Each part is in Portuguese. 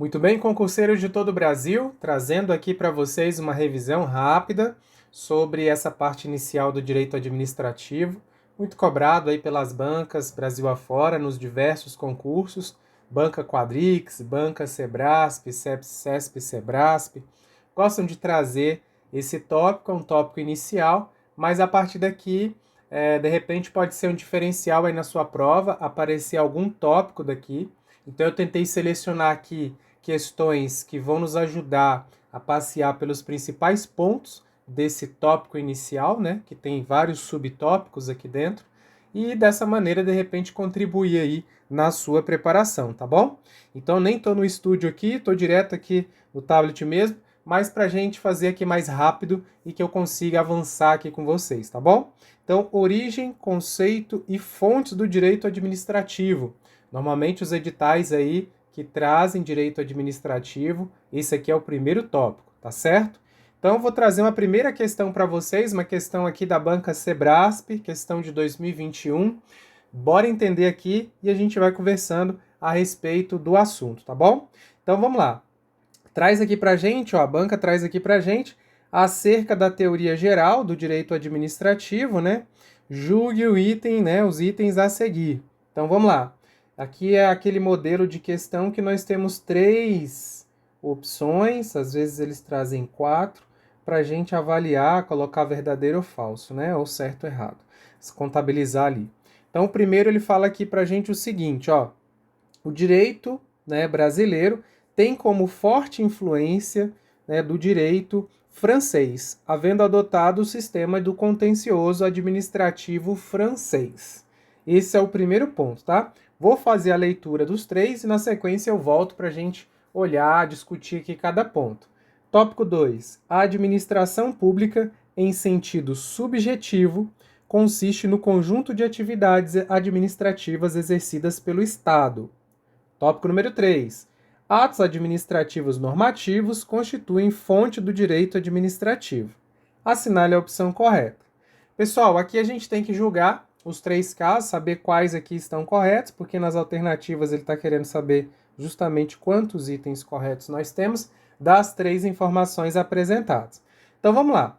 Muito bem, concurseiros de todo o Brasil, trazendo aqui para vocês uma revisão rápida sobre essa parte inicial do direito administrativo, muito cobrado aí pelas bancas Brasil afora nos diversos concursos, Banca Quadrix, Banca Sebrasp, CESP, Sebrasp, gostam de trazer esse tópico, é um tópico inicial, mas a partir daqui, de repente pode ser um diferencial aí na sua prova, aparecer algum tópico daqui. Então eu tentei selecionar aqui questões que vão nos ajudar a passear pelos principais pontos desse tópico inicial, né, que tem vários subtópicos aqui dentro, e dessa maneira, de repente, contribuir aí na sua preparação, tá bom? Então nem estou no estúdio aqui, estou direto aqui no tablet mesmo, mas para a gente fazer aqui mais rápido e que eu consiga avançar aqui com vocês, tá bom? Então, origem, conceito e fontes do direito administrativo. Normalmente os editais aí que trazem direito administrativo, esse aqui é o primeiro tópico, tá certo? Então eu vou trazer uma primeira questão para vocês, uma questão aqui da banca Sebrasp, questão de 2021. Bora entender aqui e a gente vai conversando a respeito do assunto, tá bom? Então vamos lá. Traz aqui pra gente, ó, a banca traz aqui pra gente acerca da teoria geral do direito administrativo, né? Julgue o item, né, os itens a seguir. Então vamos lá. Aqui é aquele modelo de questão que nós temos 3 opções, às vezes eles trazem 4, para a gente avaliar, colocar verdadeiro ou falso, né? Ou certo ou errado. Se contabilizar ali. Então, o primeiro ele fala aqui para a gente o seguinte, ó. O direito, né, brasileiro tem como forte influência, né, do direito francês, havendo adotado o sistema do contencioso administrativo francês. Esse é o primeiro ponto, tá? Vou fazer a leitura dos 3 e na sequência eu volto para a gente olhar, discutir aqui cada ponto. Tópico 2. A administração pública, em sentido subjetivo, consiste no conjunto de atividades administrativas exercidas pelo Estado. Tópico número 3. Atos administrativos normativos constituem fonte do direito administrativo. Assinale a opção correta. Pessoal, aqui a gente tem que julgar os 3 casos, saber quais aqui estão corretos, porque nas alternativas ele está querendo saber justamente quantos itens corretos nós temos das 3 informações apresentadas. Então vamos lá.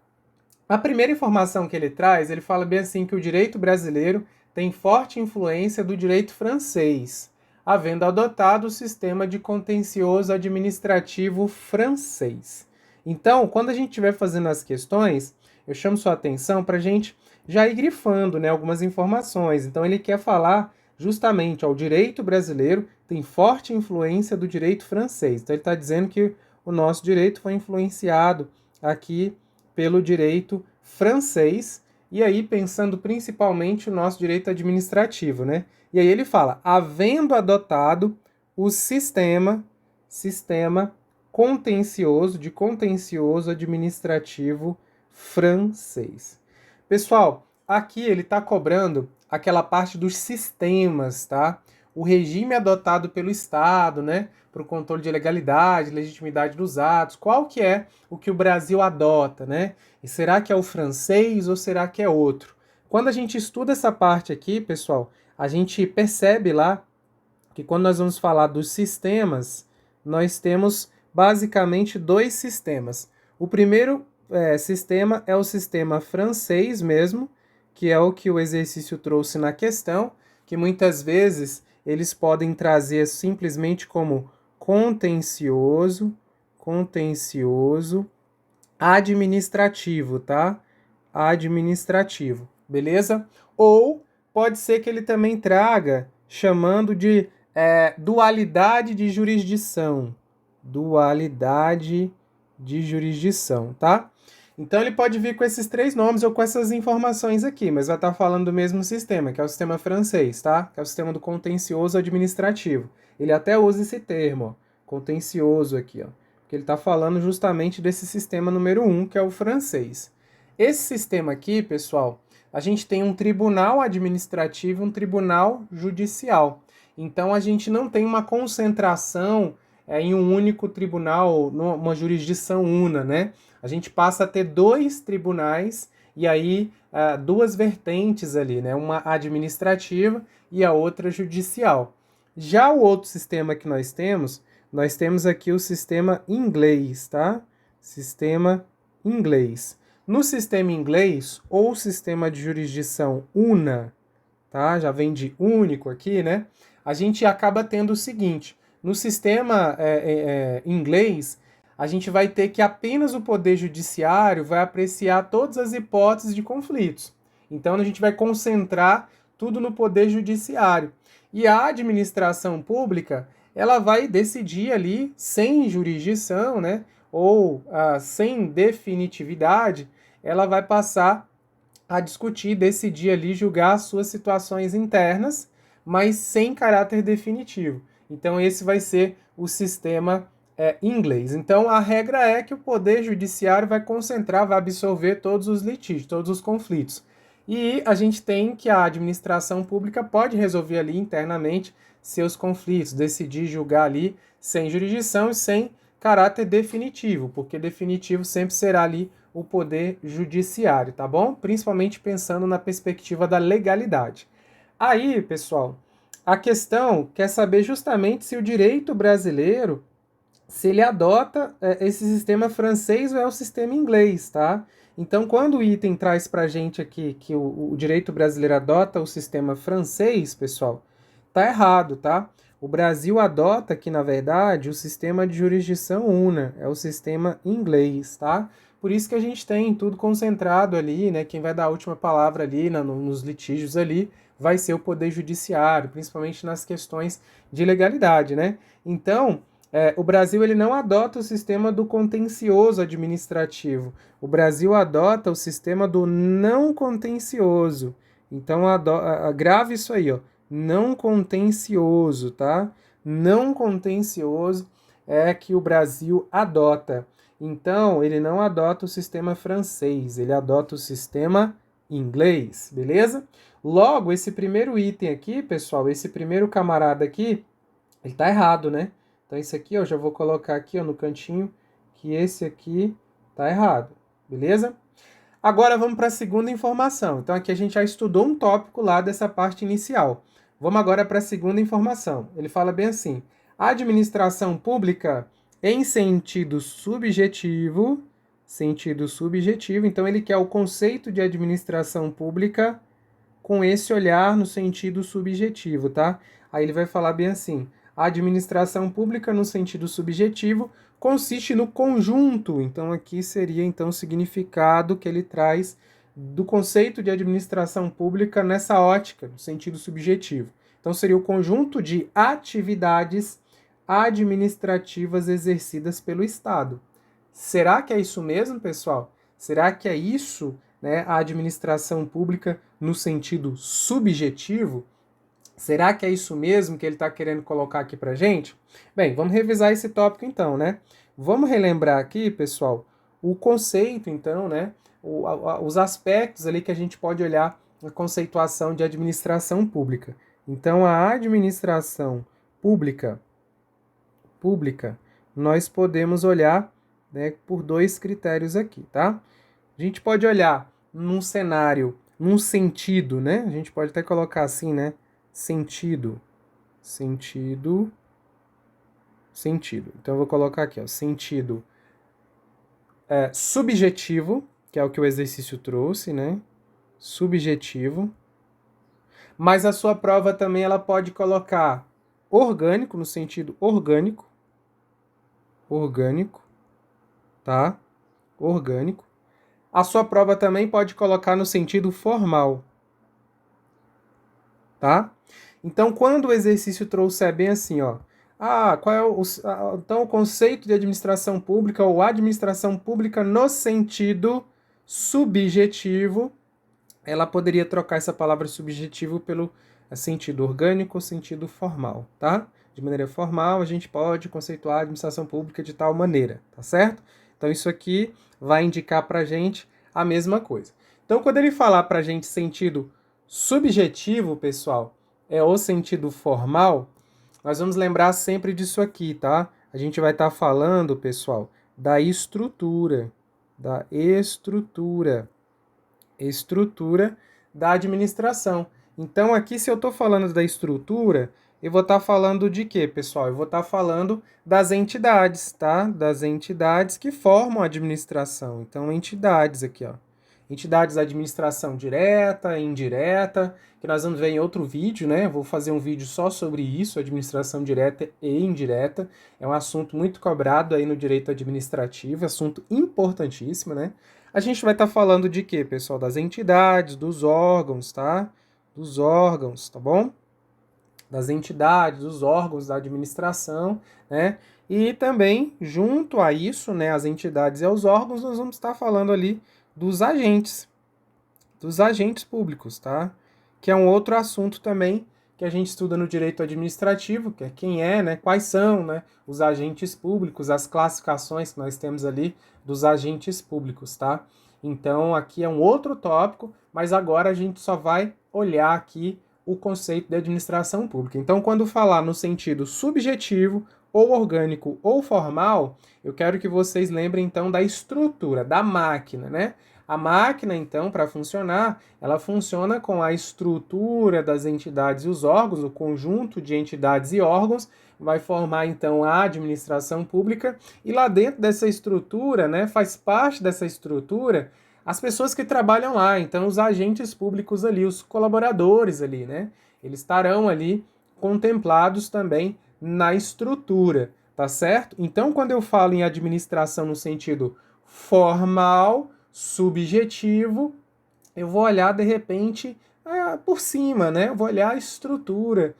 A primeira informação que ele traz, ele fala bem assim que o direito brasileiro tem forte influência do direito francês, havendo adotado o sistema de contencioso administrativo francês. Então, quando a gente estiver fazendo as questões, eu chamo sua atenção para a gente já ir grifando, né, algumas informações. Então, ele quer falar justamente, ó, o direito brasileiro tem forte influência do direito francês. Então, ele está dizendo que o nosso direito foi influenciado aqui pelo direito francês, e aí pensando principalmente o nosso direito administrativo, né? E aí ele fala, havendo adotado o sistema contencioso administrativo francês. Pessoal, aqui ele está cobrando aquela parte dos sistemas, tá? O regime adotado pelo Estado, né? Para o controle de legalidade, legitimidade dos atos, qual que é o que o Brasil adota, né? E será que é o francês ou será que é outro? Quando a gente estuda essa parte aqui, pessoal, a gente percebe lá que quando nós vamos falar dos sistemas, nós temos basicamente 2 sistemas. O primeiro sistema é o sistema francês mesmo, que é o que o exercício trouxe na questão, que muitas vezes eles podem trazer simplesmente como contencioso administrativo, tá? Administrativo, beleza? Ou pode ser que ele também traga chamando de dualidade de jurisdição. Dualidade de jurisdição, tá? Então ele pode vir com esses 3 nomes ou com essas informações aqui, mas vai estar falando do mesmo sistema, que é o sistema francês, tá? Que é o sistema do contencioso administrativo. Ele até usa esse termo, ó, contencioso aqui, ó, porque ele está falando justamente desse sistema número 1, que é o francês. Esse sistema aqui, pessoal, a gente tem um tribunal administrativo e um tribunal judicial. Então a gente não tem uma concentração em um único tribunal, numa jurisdição una, né? A gente passa a ter 2 tribunais e aí 2 vertentes ali, né? Uma administrativa e a outra judicial. Já o outro sistema que nós temos nós temos aqui o sistema inglês, tá? Sistema inglês. No sistema inglês, ou sistema de jurisdição UNA, tá? Já vem de único aqui, né? A gente acaba tendo o seguinte, no sistema inglês, a gente vai ter que apenas o Poder Judiciário vai apreciar todas as hipóteses de conflitos. Então, a gente vai concentrar tudo no Poder Judiciário. E a administração pública, ela vai decidir ali, sem jurisdição, né? Ou sem definitividade, ela vai passar a discutir, decidir ali, julgar as suas situações internas, mas sem caráter definitivo. Então, esse vai ser o sistema inglês. Então, a regra é que o Poder Judiciário vai concentrar, vai absorver todos os litígios, todos os conflitos. E a gente tem que a administração pública pode resolver ali internamente seus conflitos, decidir julgar ali sem jurisdição e sem caráter definitivo, porque definitivo sempre será ali o Poder Judiciário, tá bom? Principalmente pensando na perspectiva da legalidade. Aí, pessoal, a questão quer saber justamente se o direito brasileiro, se ele adota esse sistema francês ou é o sistema inglês, tá? Então, quando o item traz pra gente aqui que o direito brasileiro adota o sistema francês, pessoal, tá errado, tá? O Brasil adota aqui, na verdade, o sistema de jurisdição UNA, é o sistema inglês, tá? Por isso que a gente tem tudo concentrado ali, né? Quem vai dar a última palavra ali nos litígios ali vai ser o Poder Judiciário, principalmente nas questões de legalidade, né? Então, o Brasil ele não adota o sistema do contencioso administrativo. O Brasil adota o sistema do não contencioso. Então, grave isso aí, ó. Não contencioso, tá? Não contencioso é que o Brasil adota. Então, ele não adota o sistema francês, ele adota o sistema inglês, beleza? Logo, esse primeiro item aqui, pessoal, esse primeiro camarada aqui, ele tá errado, né? Então, esse aqui, eu já vou colocar aqui ó, no cantinho, que esse aqui tá errado, beleza? Agora vamos para a segunda informação. Então, aqui a gente já estudou um tópico lá dessa parte inicial. Vamos agora para a segunda informação. Ele fala bem assim: a administração pública em sentido subjetivo, então ele quer o conceito de administração pública com esse olhar no sentido subjetivo, tá? Aí ele vai falar bem assim: a administração pública no sentido subjetivo consiste no conjunto. Então aqui seria então o significado que ele traz do conceito de administração pública nessa ótica, no sentido subjetivo. Então seria o conjunto de atividades administrativas exercidas pelo Estado. Será que é isso mesmo, pessoal? Será que é isso, né, a administração pública no sentido subjetivo? Será que é isso mesmo que ele está querendo colocar aqui para gente? Bem, vamos revisar esse tópico então, né? Vamos relembrar aqui, pessoal, o conceito, então, né? Os aspectos ali que a gente pode olhar na conceituação de administração pública. Então, a administração pública, nós podemos olhar, né, por dois critérios aqui, tá? A gente pode olhar num cenário, num sentido, né? A gente pode até colocar assim, né? Sentido. Então eu vou colocar aqui, ó, sentido subjetivo, que é o que o exercício trouxe, né? Subjetivo. Mas a sua prova também ela pode colocar orgânico, no sentido orgânico, tá? Orgânico. A sua prova também pode colocar no sentido formal, tá? Então, quando o exercício trouxer bem assim, ó, qual é então o conceito de administração pública ou administração pública no sentido subjetivo, ela poderia trocar essa palavra subjetivo pelo sentido orgânico ou sentido formal, tá? De maneira formal, a gente pode conceituar a administração pública de tal maneira, tá certo? Então, isso aqui vai indicar pra gente a mesma coisa. Então, quando ele falar pra gente sentido subjetivo, pessoal, é o sentido formal, nós vamos lembrar sempre disso aqui, tá? A gente vai estar falando, pessoal, da estrutura da administração. Então, aqui, se eu estou falando da estrutura, eu vou estar falando de quê, pessoal? Eu vou estar falando das entidades, tá? Das entidades que formam a administração. Então, entidades aqui, ó. Entidades da administração direta, indireta, que nós vamos ver em outro vídeo, né? Vou fazer um vídeo só sobre isso, administração direta e indireta. É um assunto muito cobrado aí no direito administrativo, assunto importantíssimo, né? A gente vai estar falando de quê, pessoal? Das entidades, dos órgãos, tá? Dos órgãos, tá bom? Das entidades, dos órgãos da administração, né? E também, junto a isso, né, as entidades e aos órgãos, nós vamos estar falando ali dos agentes públicos, tá? Que é um outro assunto também que a gente estuda no direito administrativo, que é quem é, né? Quais são, né, os agentes públicos, as classificações que nós temos ali dos agentes públicos, tá? Então, aqui é um outro tópico, mas agora a gente só vai olhar aqui o conceito de administração pública. Então, quando falar no sentido subjetivo, ou orgânico ou formal, eu quero que vocês lembrem então da estrutura, da máquina, né? A máquina, então, para funcionar, ela funciona com a estrutura das entidades e os órgãos, o conjunto de entidades e órgãos, vai formar, então, a administração pública, e lá dentro dessa estrutura, né, faz parte dessa estrutura as pessoas que trabalham lá, então, os agentes públicos ali, os colaboradores ali, né, eles estarão ali contemplados também na estrutura, tá certo? Então, quando eu falo em administração no sentido formal, subjetivo, eu vou olhar de repente por cima, né? Eu vou olhar a estrutura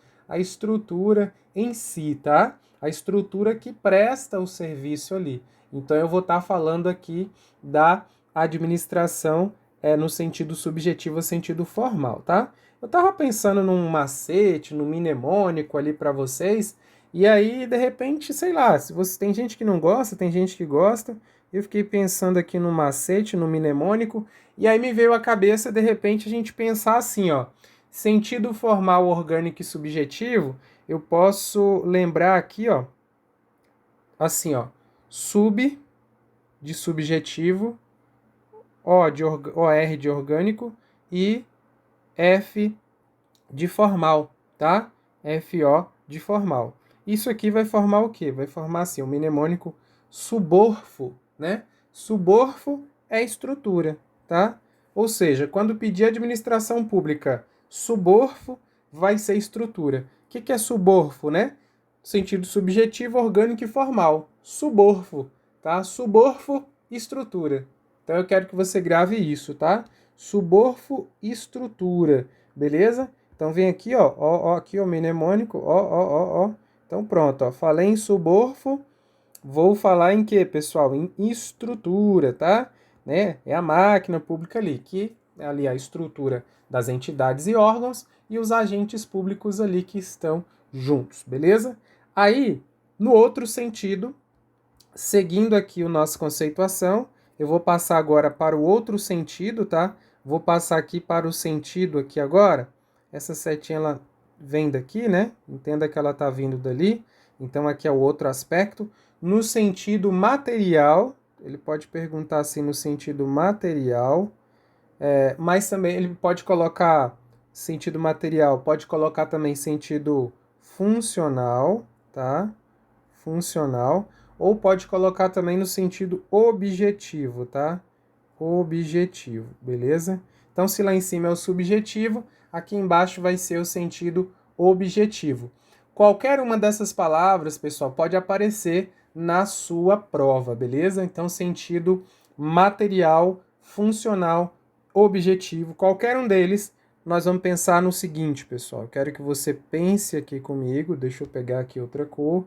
em si, tá? A estrutura que presta o serviço ali. Então eu vou estar falando aqui da administração no sentido subjetivo, sentido formal, tá? Eu estava pensando num macete, num mnemônico ali para vocês, e aí de repente, sei lá, se você tem gente que não gosta, tem gente que gosta. Eu fiquei pensando aqui no macete, no mnemônico, e aí me veio à cabeça, de repente, a gente pensar assim, ó, sentido formal, orgânico e subjetivo, eu posso lembrar aqui, ó, assim, ó, sub de subjetivo, OR de orgânico e F de formal, tá? FO de formal. Isso aqui vai formar o quê? Vai formar assim, o mnemônico suborfo, né? Suborfo é estrutura, tá? Ou seja, quando pedir administração pública suborfo, vai ser estrutura. O que é suborfo, né? Sentido subjetivo, orgânico e formal. Suborfo, tá? Suborfo, estrutura. Então eu quero que você grave isso, tá? Suborfo, estrutura, beleza? Então vem aqui, ó, aqui o mnemônico, ó. Então pronto, ó, falei em suborfo, vou falar em quê, pessoal? Em estrutura, tá? Né? É a máquina pública ali, que é ali a estrutura das entidades e órgãos e os agentes públicos ali que estão juntos, beleza? Aí, no outro sentido, seguindo aqui a nossa conceituação, eu vou passar agora para o outro sentido, tá? Vou passar aqui para o sentido aqui agora. Essa setinha ela vem daqui, né? Entenda que ela está vindo dali. Então aqui é o outro aspecto. No sentido material, ele pode perguntar assim no sentido material, mas também ele pode colocar sentido material, pode colocar também sentido funcional, tá? Funcional, ou pode colocar também no sentido objetivo, tá? Objetivo, beleza? Então, se lá em cima é o subjetivo, aqui embaixo vai ser o sentido objetivo. Qualquer uma dessas palavras, pessoal, pode aparecer na sua prova, beleza? Então, sentido material, funcional, objetivo, qualquer um deles, nós vamos pensar no seguinte, pessoal. Eu quero que você pense aqui comigo, deixa eu pegar aqui outra cor.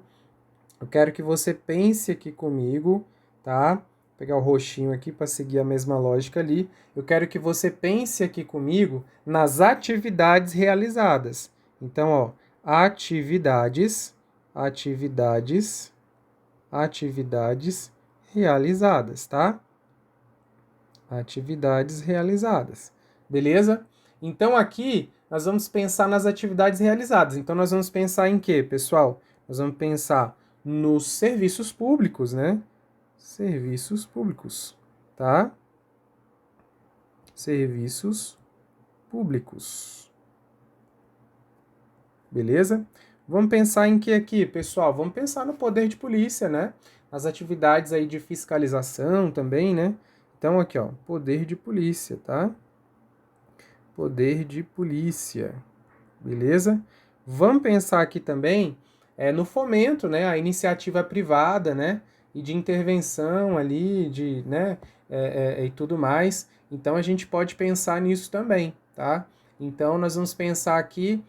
Eu quero que você pense aqui comigo, tá? Vou pegar o roxinho aqui para seguir a mesma lógica ali. Eu quero que você pense aqui comigo nas atividades realizadas. Então, ó, atividades realizadas, tá? Atividades realizadas. Beleza? Então aqui nós vamos pensar nas atividades realizadas. Então nós vamos pensar em quê, pessoal? Nós vamos pensar nos serviços públicos, né? Serviços públicos, tá? Serviços públicos. Beleza? Vamos pensar em que aqui, pessoal? Vamos pensar no poder de polícia, né? As atividades aí de fiscalização também, né? Então aqui, ó, poder de polícia, tá? Poder de polícia, beleza? Vamos pensar aqui também no fomento, né? A iniciativa privada, né? E de intervenção ali, de, né? E tudo mais. Então a gente pode pensar nisso também, tá? Então nós vamos pensar aqui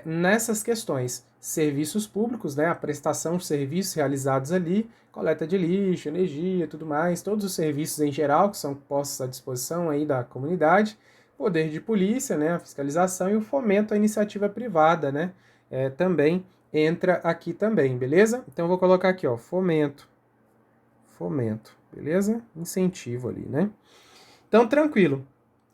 nessas questões. Serviços públicos, né? A prestação de serviços realizados ali, coleta de lixo, energia, tudo mais, todos os serviços em geral que são postos à disposição aí da comunidade. Poder de polícia, né, a fiscalização e o fomento à iniciativa privada, né, também entra aqui também, beleza? Então eu vou colocar aqui, ó, fomento, beleza? Incentivo ali, né? Então tranquilo.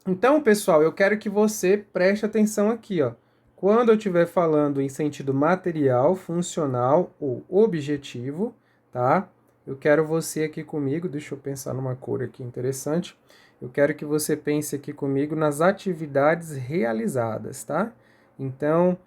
Então, pessoal, eu quero que você preste atenção aqui, ó. Quando eu estiver falando em sentido material, funcional ou objetivo, tá? Eu quero você aqui comigo, deixa eu pensar numa cor aqui interessante. Eu quero que você pense aqui comigo nas atividades realizadas, tá? Então,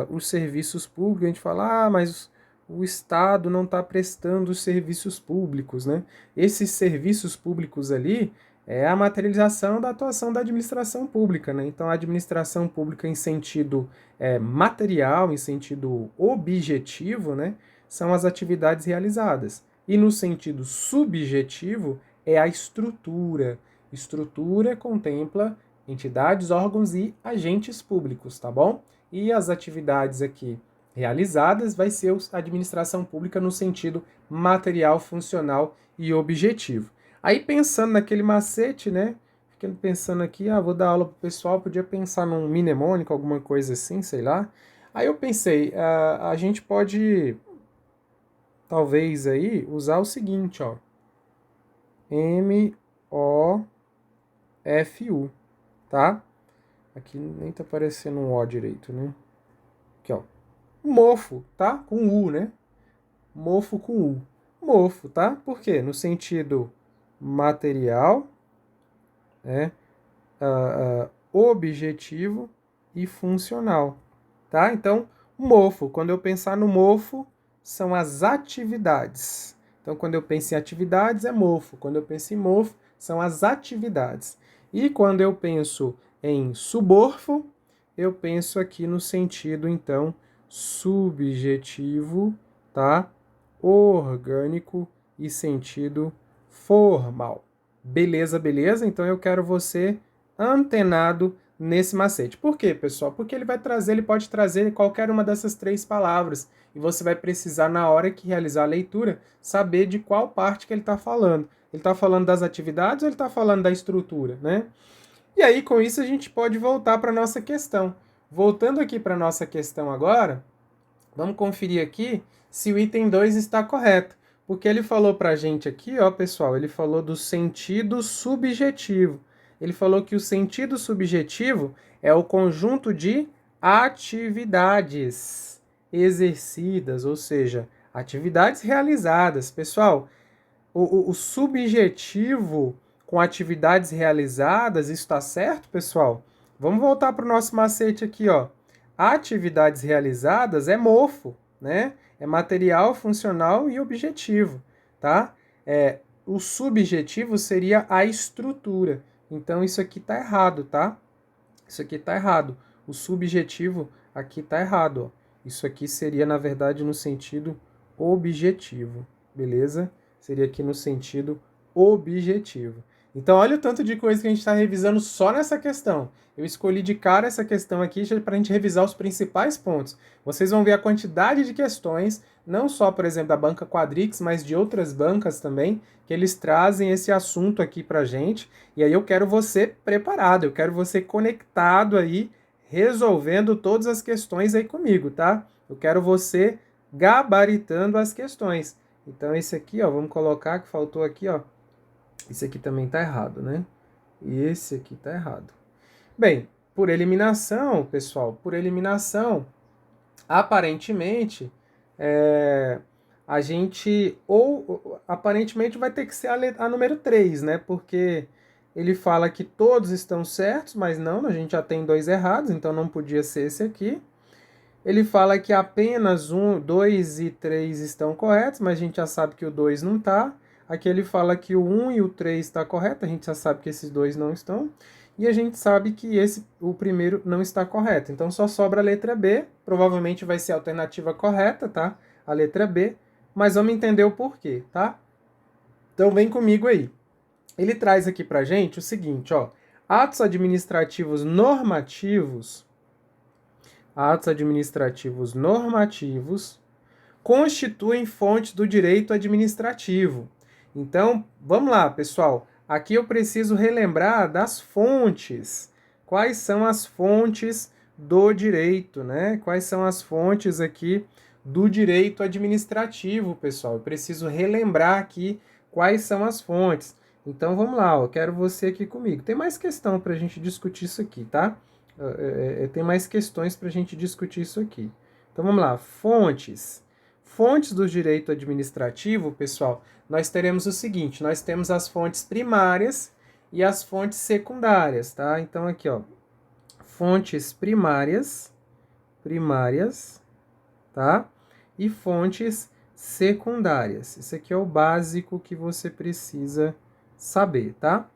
os serviços públicos, a gente fala, mas o Estado não está prestando os serviços públicos, né? Esses serviços públicos ali é a materialização da atuação da administração pública, né? Então, a administração pública em sentido material, em sentido objetivo, né? São as atividades realizadas. E no sentido subjetivo, é a estrutura. Estrutura contempla entidades, órgãos e agentes públicos, tá bom? E as atividades aqui realizadas vai ser a administração pública no sentido material, funcional e objetivo. Aí pensando naquele macete, né? Ficando pensando aqui, vou dar aula pro pessoal, podia pensar num mnemônico, alguma coisa assim, sei lá. Aí eu pensei, a gente pode talvez aí usar o seguinte, ó. M-O-F-U, tá? Aqui nem tá aparecendo um O direito, né? Aqui, ó. Mofo, tá? Com U, né? Mofo com U. Mofo, tá? Por quê? No sentido material, né? Objetivo e funcional, tá? Então, mofo, quando eu pensar no mofo, são as atividades. Então, quando eu penso em atividades, é mofo. Quando eu penso em mofo, são as atividades. E quando eu penso em suborfo, eu penso aqui no sentido, então, subjetivo, tá? Orgânico e sentido formal. Beleza, beleza? Então eu quero você antenado nesse macete. Por quê, pessoal? Porque ele pode trazer qualquer uma dessas três palavras e você vai precisar, na hora que realizar a leitura, saber de qual parte que ele está falando. Ele está falando das atividades ou ele está falando da estrutura, né? E aí, com isso, a gente pode voltar para a nossa questão. Voltando aqui para a nossa questão agora, vamos conferir aqui se o item 2 está correto. Porque ele falou para a gente aqui, ó, pessoal, ele falou do sentido subjetivo. Ele falou que o sentido subjetivo é o conjunto de atividades exercidas, ou seja, atividades realizadas. Pessoal, o subjetivo com atividades realizadas, isso está certo, pessoal? Vamos voltar para o nosso macete aqui, ó. Atividades realizadas é mofo, né? É material, funcional e objetivo, tá? O subjetivo seria a estrutura. Então, isso aqui tá errado, tá? Isso aqui tá errado. O subjetivo aqui tá errado, ó. Isso aqui seria, na verdade, no sentido objetivo, beleza? Seria aqui no sentido objetivo. Então, olha o tanto de coisa que a gente está revisando só nessa questão. Eu escolhi de cara essa questão aqui para a gente revisar os principais pontos. Vocês vão ver a quantidade de questões, não só, por exemplo, da banca Quadrix, mas de outras bancas também, que eles trazem esse assunto aqui para a gente. E aí eu quero você preparado, eu quero você conectado aí, resolvendo todas as questões aí comigo, tá? Eu quero você gabaritando as questões. Então esse aqui, ó, vamos colocar que faltou aqui, ó. Esse aqui também tá errado, né? E esse aqui tá errado. Bem, por eliminação, pessoal, por eliminação, aparentemente, a gente, ou aparentemente vai ter que ser a número 3, né? Porque ele fala que todos estão certos, mas não, a gente já tem dois errados, então não podia ser esse aqui. ele fala que apenas 1, 2 e 3 estão corretos, mas a gente já sabe que o 2 não está. Aqui ele fala que o 1 e o 3 está correto, a gente já sabe que esses dois não estão. E a gente sabe que o primeiro não está correto. Então só sobra a letra B, provavelmente vai ser a alternativa correta, tá? A letra B, mas vamos entender o porquê, tá? Então vem comigo aí. Ele traz aqui pra gente o seguinte, ó. Atos administrativos normativos constituem fontes do direito administrativo. Então, vamos lá, pessoal. Aqui eu preciso relembrar das fontes. Quais são as fontes do direito, né? Quais são as fontes aqui do direito administrativo, pessoal? Eu preciso relembrar aqui quais são as fontes. Então, vamos lá, eu quero você aqui comigo. Tem mais questão para a gente discutir isso aqui, tá? Tem mais questões para a gente discutir isso aqui. Então, vamos lá. Fontes. Fontes do direito administrativo, pessoal, nós teremos o seguinte, nós temos as fontes primárias e as fontes secundárias, tá? Então, aqui, ó, fontes primárias, tá? E fontes secundárias. Isso aqui é o básico que você precisa saber, tá?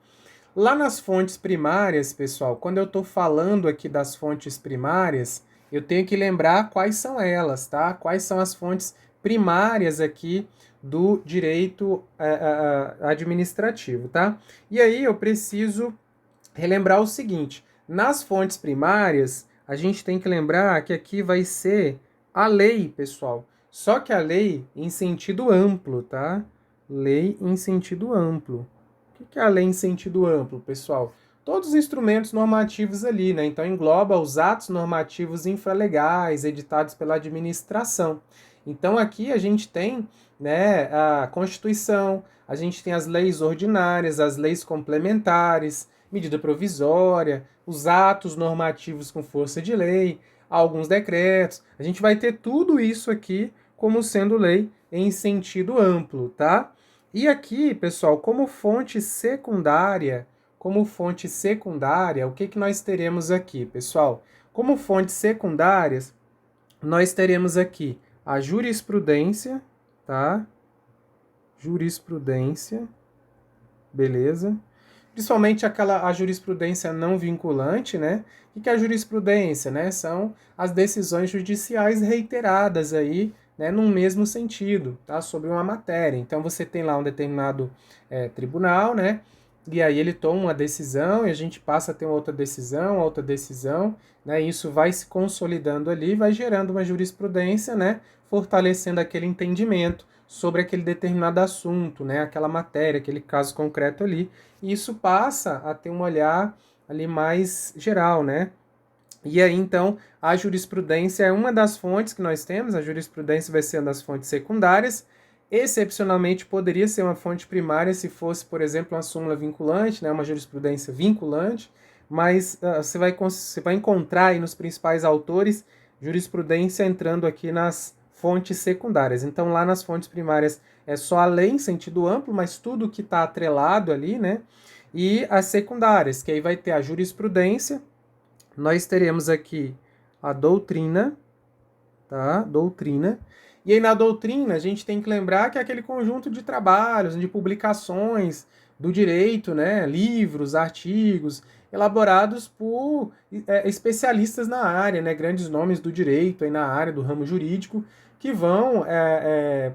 Lá nas fontes primárias, pessoal, quando eu estou falando aqui das fontes primárias, eu tenho que lembrar quais são elas, tá? Quais são as fontes primárias aqui do direito administrativo, tá? E aí eu preciso relembrar o seguinte, nas fontes primárias, a gente tem que lembrar que aqui vai ser a lei, pessoal. Só que a lei em sentido amplo, tá? Lei em sentido amplo. O que é a lei em sentido amplo, pessoal? Todos os instrumentos normativos ali, né? Então engloba os atos normativos infralegais editados pela administração. Então aqui a gente tem, né, a Constituição, a gente tem as leis ordinárias, as leis complementares, medida provisória, os atos normativos com força de lei, alguns decretos. A gente vai ter tudo isso aqui como sendo lei em sentido amplo, tá? E aqui, pessoal, como fonte secundária, o que que nós teremos aqui, pessoal? Como fontes secundárias, nós teremos aqui a jurisprudência, tá? Jurisprudência, beleza? Principalmente a jurisprudência não vinculante, né? O que é a jurisprudência, né? São as decisões judiciais reiteradas aí, né, num mesmo sentido, tá? Sobre uma matéria. Então você tem lá um determinado tribunal, né? E aí ele toma uma decisão e a gente passa a ter outra decisão, né? E isso vai se consolidando ali, vai gerando uma jurisprudência, né? Fortalecendo aquele entendimento sobre aquele determinado assunto, né? Aquela matéria, aquele caso concreto ali. E isso passa a ter um olhar ali mais geral, né? E aí, então, a jurisprudência é uma das fontes que nós temos, a jurisprudência vai ser uma das fontes secundárias, excepcionalmente poderia ser uma fonte primária se fosse, por exemplo, uma súmula vinculante, né, uma jurisprudência vinculante, mas você vai encontrar aí nos principais autores jurisprudência entrando aqui nas fontes secundárias. Então, lá nas fontes primárias é só a lei em sentido amplo, mas tudo que está atrelado ali, né? E as secundárias, que aí vai ter a jurisprudência, nós teremos aqui a doutrina, tá? Doutrina. E aí na doutrina a gente tem que lembrar que é aquele conjunto de trabalhos, de publicações do direito, né? Livros, artigos, elaborados por especialistas na área, né? Grandes nomes do direito, aí na área do ramo jurídico, que vão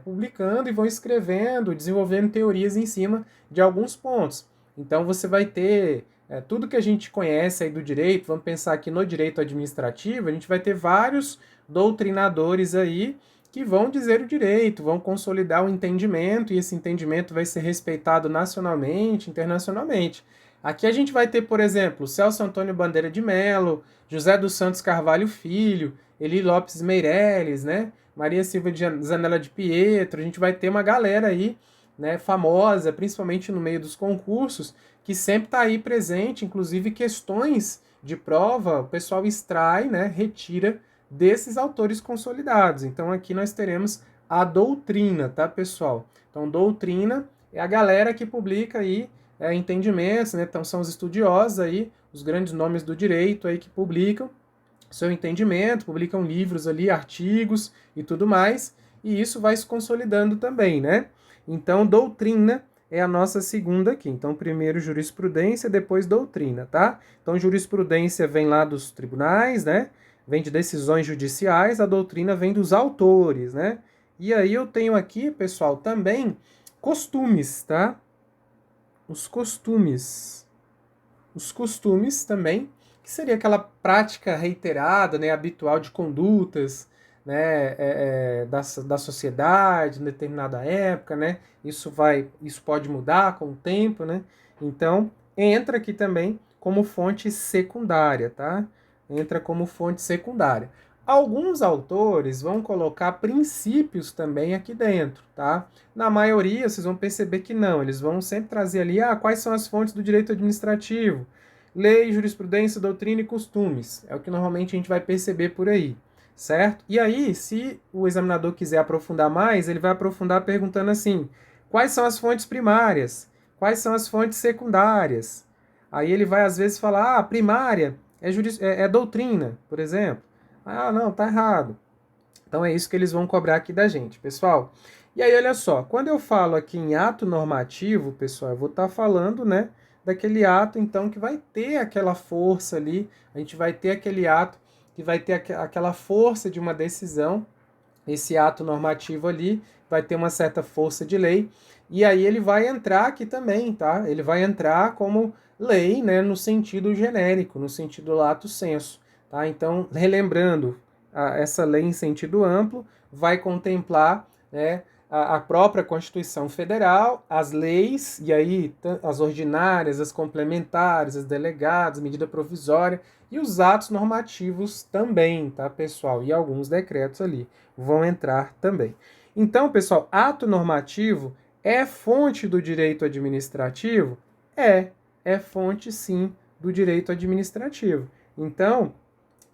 publicando e vão escrevendo, desenvolvendo teorias em cima de alguns pontos. Então você vai ter tudo que a gente conhece aí do direito, vamos pensar aqui no direito administrativo, a gente vai ter vários doutrinadores aí que vão dizer o direito, vão consolidar o entendimento, e esse entendimento vai ser respeitado nacionalmente, internacionalmente. Aqui a gente vai ter, por exemplo, Celso Antônio Bandeira de Mello, José dos Santos Carvalho Filho, Eli Lopes Meireles, né? Maria Silva de Zanella de Pietro, a gente vai ter uma galera aí, né, famosa, principalmente no meio dos concursos, que sempre está aí presente, inclusive questões de prova, o pessoal extrai, né, retira desses autores consolidados. Então aqui nós teremos a doutrina, tá, pessoal? Então doutrina é a galera que publica aí entendimentos, né? Então são os estudiosos aí, os grandes nomes do direito aí que publicam seu entendimento, publicam livros ali, artigos e tudo mais, e isso vai se consolidando também, né? Então, doutrina é a nossa segunda aqui. Então, primeiro jurisprudência, depois doutrina, tá? Então, jurisprudência vem lá dos tribunais, né? Vem de decisões judiciais, a doutrina vem dos autores, né? E aí eu tenho aqui, pessoal, também costumes, tá? Os costumes. Os costumes também, que seria aquela prática reiterada, né, habitual de condutas, né, da sociedade em determinada época, né? Isso pode mudar com o tempo, né? Então entra aqui também como fonte secundária, tá? Entra como fonte secundária. Alguns autores vão colocar princípios também aqui dentro, tá? Na maioria, vocês vão perceber que não, eles vão sempre trazer ali, quais são as fontes do direito administrativo? Lei, jurisprudência, doutrina e costumes. É o que normalmente a gente vai perceber por aí, certo? E aí, se o examinador quiser aprofundar mais, ele vai aprofundar perguntando assim: quais são as fontes primárias? Quais são as fontes secundárias? Aí ele vai às vezes falar: primária é doutrina, por exemplo. Ah, não, tá errado. Então é isso que eles vão cobrar aqui da gente, pessoal. E aí, olha só, quando eu falo aqui em ato normativo, pessoal, eu vou estar falando, né, daquele ato, então, que vai ter aquela força ali, a gente vai ter aquele ato que vai ter aquela força de uma decisão, esse ato normativo ali vai ter uma certa força de lei, e aí ele vai entrar aqui também, tá? Ele vai entrar como lei, né, no sentido genérico, no sentido lato sensu, tá? Então, relembrando, essa lei em sentido amplo vai contemplar, né, a própria Constituição Federal, as leis, e aí as ordinárias, as complementares, as delegadas, medida provisória, e os atos normativos também, tá, pessoal? E alguns decretos ali vão entrar também. Então, pessoal, ato normativo é fonte do direito administrativo? É fonte sim do direito administrativo. Então,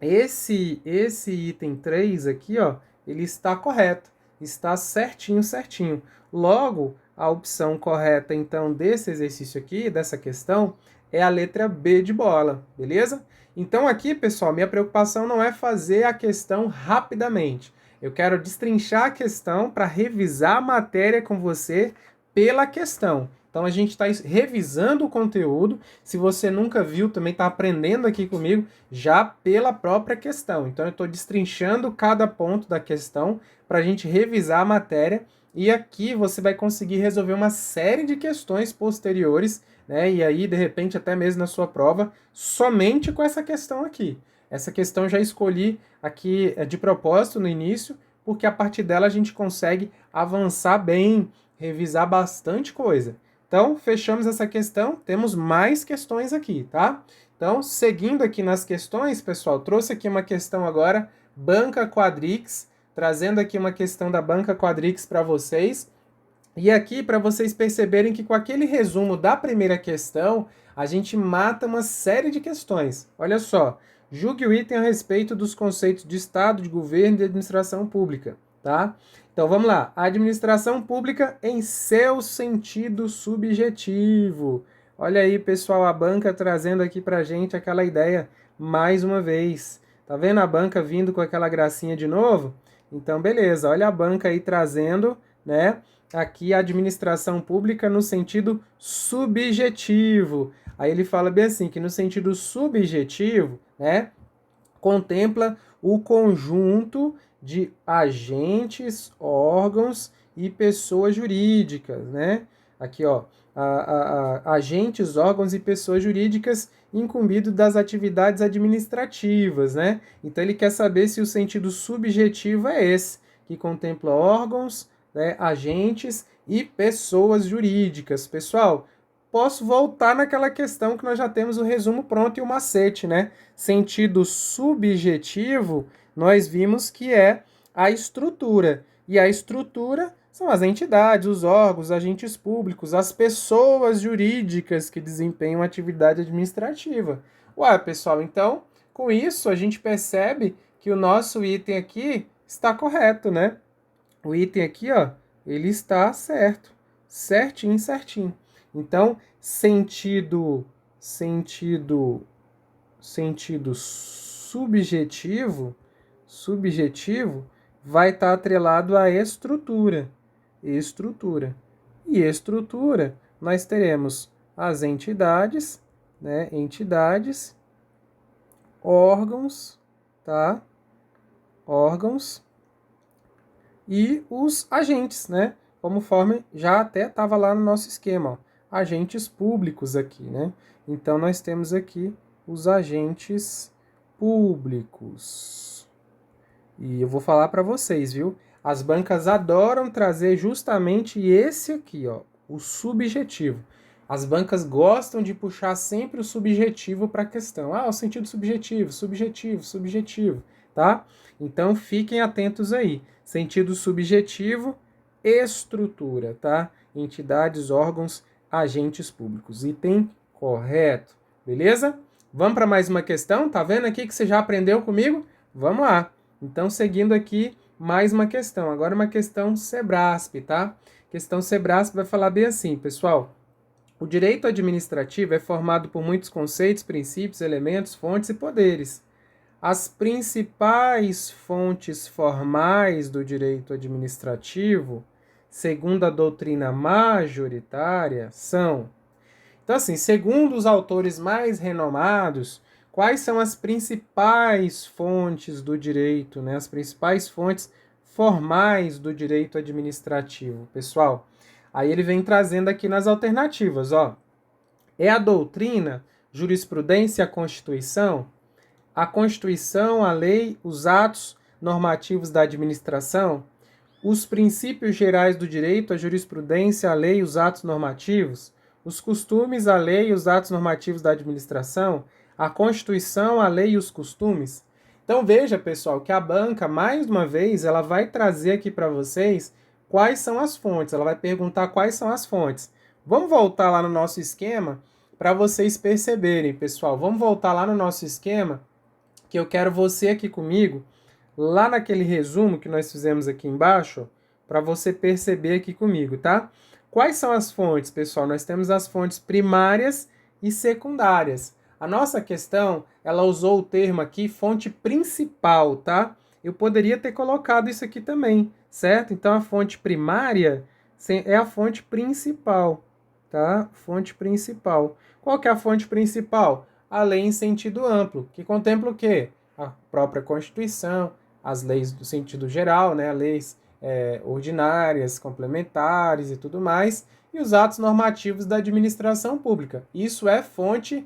esse item 3 aqui, ó, ele está correto, está certinho. Logo, a opção correta, então, desse exercício aqui, dessa questão, é a letra B de bola, beleza? Então, aqui, pessoal, minha preocupação não é fazer a questão rapidamente. Eu quero destrinchar a questão para revisar a matéria com você pela questão. Então, a gente está revisando o conteúdo. Se você nunca viu, também está aprendendo aqui comigo, já pela própria questão. Então, eu estou destrinchando cada ponto da questão para a gente revisar a matéria. E aqui você vai conseguir resolver uma série de questões posteriores, né? E aí, de repente, até mesmo na sua prova, somente com essa questão aqui. Essa questão já escolhi aqui de propósito no início, porque a partir dela a gente consegue avançar bem, revisar bastante coisa. Então, fechamos essa questão, temos mais questões aqui, tá? Então, seguindo aqui nas questões, pessoal, trouxe aqui uma questão agora, banca quadrix, trazendo aqui uma questão da banca quadrix para vocês. E aqui, para vocês perceberem que com aquele resumo da primeira questão, a gente mata uma série de questões. Olha só, julgue o item a respeito dos conceitos de Estado, de governo e de administração pública, tá? Então vamos lá. A administração pública em seu sentido subjetivo. Olha aí, pessoal, a banca trazendo aqui pra gente aquela ideia mais uma vez. Tá vendo a banca vindo com aquela gracinha de novo? Então, beleza. Olha a banca aí trazendo, né? Aqui a administração pública no sentido subjetivo. Aí ele fala bem assim, que no sentido subjetivo, né, contempla o conjunto de agentes, órgãos e pessoas jurídicas, né? Aqui, ó, agentes, órgãos e pessoas jurídicas incumbidos das atividades administrativas, né? Então ele quer saber se o sentido subjetivo é esse, que contempla órgãos, né, agentes e pessoas jurídicas. Pessoal, posso voltar naquela questão que nós já temos o resumo pronto e o macete, né? Sentido subjetivo, nós vimos que é a estrutura. E a estrutura são as entidades, os órgãos, os agentes públicos, as pessoas jurídicas que desempenham atividade administrativa. Ué, pessoal, então, com isso a gente percebe que o nosso item aqui está correto, né? O item aqui, ó, ele está certo. Certinho. Então, sentido subjetivo vai estar atrelado à estrutura. Estrutura. E estrutura, nós teremos as entidades, né? Entidades, órgãos, tá? Órgãos e os agentes, né? Conforme já até estava lá no nosso esquema, ó. Agentes públicos aqui, né? Então, nós temos aqui os agentes públicos. E eu vou falar para vocês, viu? As bancas adoram trazer justamente esse aqui, ó, o subjetivo. As bancas gostam de puxar sempre o subjetivo para a questão. Ah, o sentido subjetivo, subjetivo, tá? Então, fiquem atentos aí. Sentido subjetivo, estrutura, tá? Entidades, órgãos, agentes públicos. Item correto, beleza? Vamos para mais uma questão? Tá vendo aqui que você já aprendeu comigo? Vamos lá. Então, seguindo aqui, mais uma questão. Agora uma questão Sebrasp, tá? Questão Sebrasp vai falar bem assim, pessoal. O direito administrativo é formado por muitos conceitos, princípios, elementos, fontes e poderes. As principais fontes formais do direito administrativo, segundo a doutrina majoritária, são... Então, assim, segundo os autores mais renomados, quais são as principais fontes do direito, né? As principais fontes formais do direito administrativo, pessoal? Aí ele vem trazendo aqui nas alternativas, ó. É a doutrina, jurisprudência e a Constituição? A Constituição, a lei, os atos normativos da administração? Os princípios gerais do direito, a jurisprudência, a lei, os atos normativos? Os costumes, a lei e os atos normativos da administração? A Constituição, a lei e os costumes? Então veja, pessoal, que a banca, mais uma vez, ela vai trazer aqui para vocês quais são as fontes. Ela vai perguntar quais são as fontes. Vamos voltar lá no nosso esquema para vocês perceberem, pessoal. Vamos voltar lá no nosso esquema, que eu quero você aqui comigo, lá naquele resumo que nós fizemos aqui embaixo, para você perceber aqui comigo, tá? Quais são as fontes, pessoal? Nós temos as fontes primárias e secundárias. A nossa questão, ela usou o termo aqui, fonte principal, tá? Eu poderia ter colocado isso aqui também, certo? Então, a fonte primária é a fonte principal, tá? Fonte principal. Qual que é a fonte principal? A lei em sentido amplo, que contempla o quê? A própria Constituição, as leis do sentido geral, né? Leis ordinárias, complementares e tudo mais, e os atos normativos da administração pública. Isso é fonte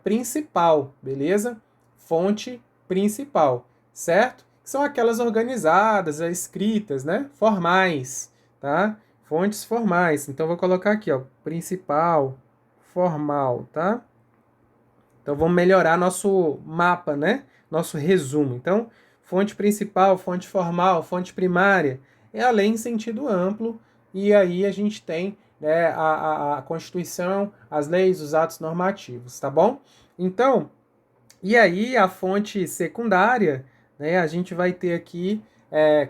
principal, beleza? Fonte principal, certo? São aquelas organizadas, escritas, né? Formais, tá? Fontes formais. Então, vou colocar aqui, ó, principal, formal, tá? Então, vamos melhorar nosso mapa, né? Nosso resumo. Então, fonte principal, fonte formal, fonte primária, é a lei em sentido amplo, e aí a gente tem, né, a Constituição, as leis, os atos normativos, tá bom? Então, e aí a fonte secundária, né, a gente vai ter aqui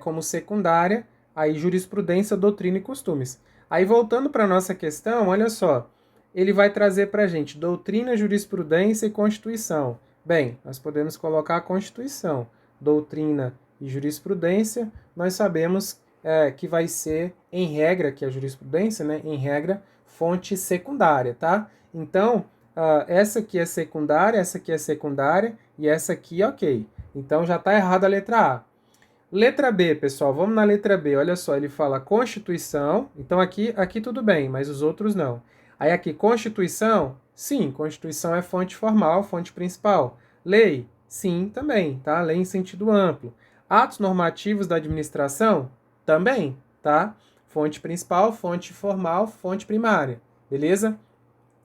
como secundária aí jurisprudência, doutrina e costumes. Aí voltando para a nossa questão, olha só, ele vai trazer para a gente doutrina, jurisprudência e Constituição. Bem, nós podemos colocar a Constituição. Doutrina e jurisprudência, nós sabemos que vai ser, em regra, que é a jurisprudência, né, em regra, fonte secundária, tá? Então, essa aqui é secundária, essa aqui é secundária e essa aqui, ok. Então, já está errada a letra A. Letra B, pessoal, vamos na letra B. Olha só, ele fala Constituição. Então, aqui tudo bem, mas os outros não. Aí, aqui, Constituição? Sim, Constituição é fonte formal, fonte principal. Lei? Sim, também, tá? Lei em sentido amplo. Atos normativos da administração? Também, tá? Fonte principal, fonte formal, fonte primária. Beleza?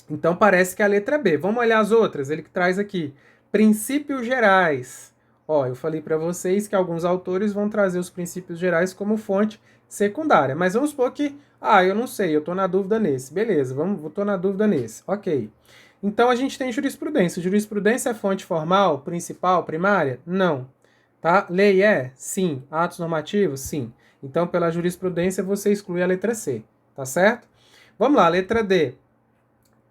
Então, parece que é a letra B. Vamos olhar as outras. Ele que traz aqui. Princípios gerais. Ó, eu falei para vocês que alguns autores vão trazer os princípios gerais como fonte secundária. Mas vamos supor que, eu não sei, eu estou na dúvida nesse. Beleza, estou na dúvida nesse. Ok. Então, a gente tem jurisprudência. Jurisprudência é fonte formal, principal, primária? Não. Tá? Lei é? Sim. Atos normativos? Sim. Então, pela jurisprudência, você exclui a letra C. Tá certo? Vamos lá, letra D.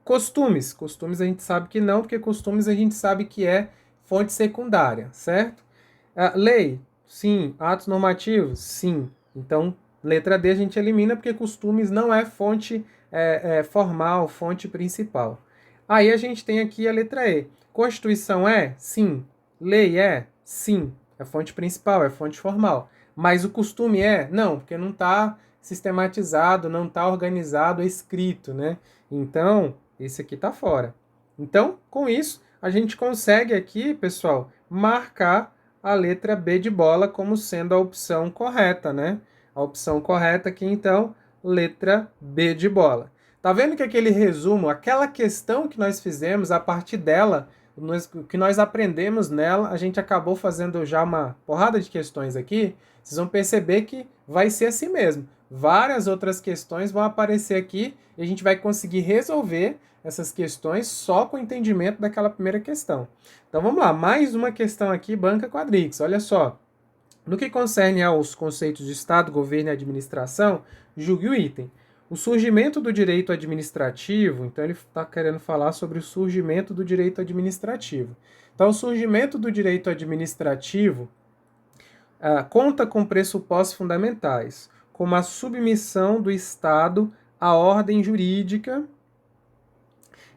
Costumes. Costumes a gente sabe que não, porque costumes a gente sabe que é fonte secundária, certo? Lei, sim. Atos normativos, sim. Então, letra D a gente elimina porque costumes não é fonte formal, fonte principal. Aí a gente tem aqui a letra E. Constituição é? Sim. Lei é? Sim. É fonte principal, é fonte formal. Mas o costume é? Não, porque não está sistematizado, não está organizado, escrito, né? Então, esse aqui está fora. Então, com isso, a gente consegue aqui, pessoal, marcar a letra B de bola como sendo a opção correta, né? A opção correta aqui, então, letra B de bola. Tá vendo que aquele resumo, aquela questão que nós fizemos, a partir dela, o que nós aprendemos nela, a gente acabou fazendo já uma porrada de questões aqui. Vocês vão perceber que vai ser assim mesmo. Várias outras questões vão aparecer aqui e a gente vai conseguir resolver essas questões só com o entendimento daquela primeira questão. Então vamos lá, mais uma questão aqui, banca quadrix. Olha só. No que concerne aos conceitos de Estado, governo e administração, julgue o item. O surgimento do direito administrativo, então ele está querendo falar sobre o surgimento do direito administrativo. Então, o surgimento do direito administrativo conta com pressupostos fundamentais, como a submissão do Estado à ordem jurídica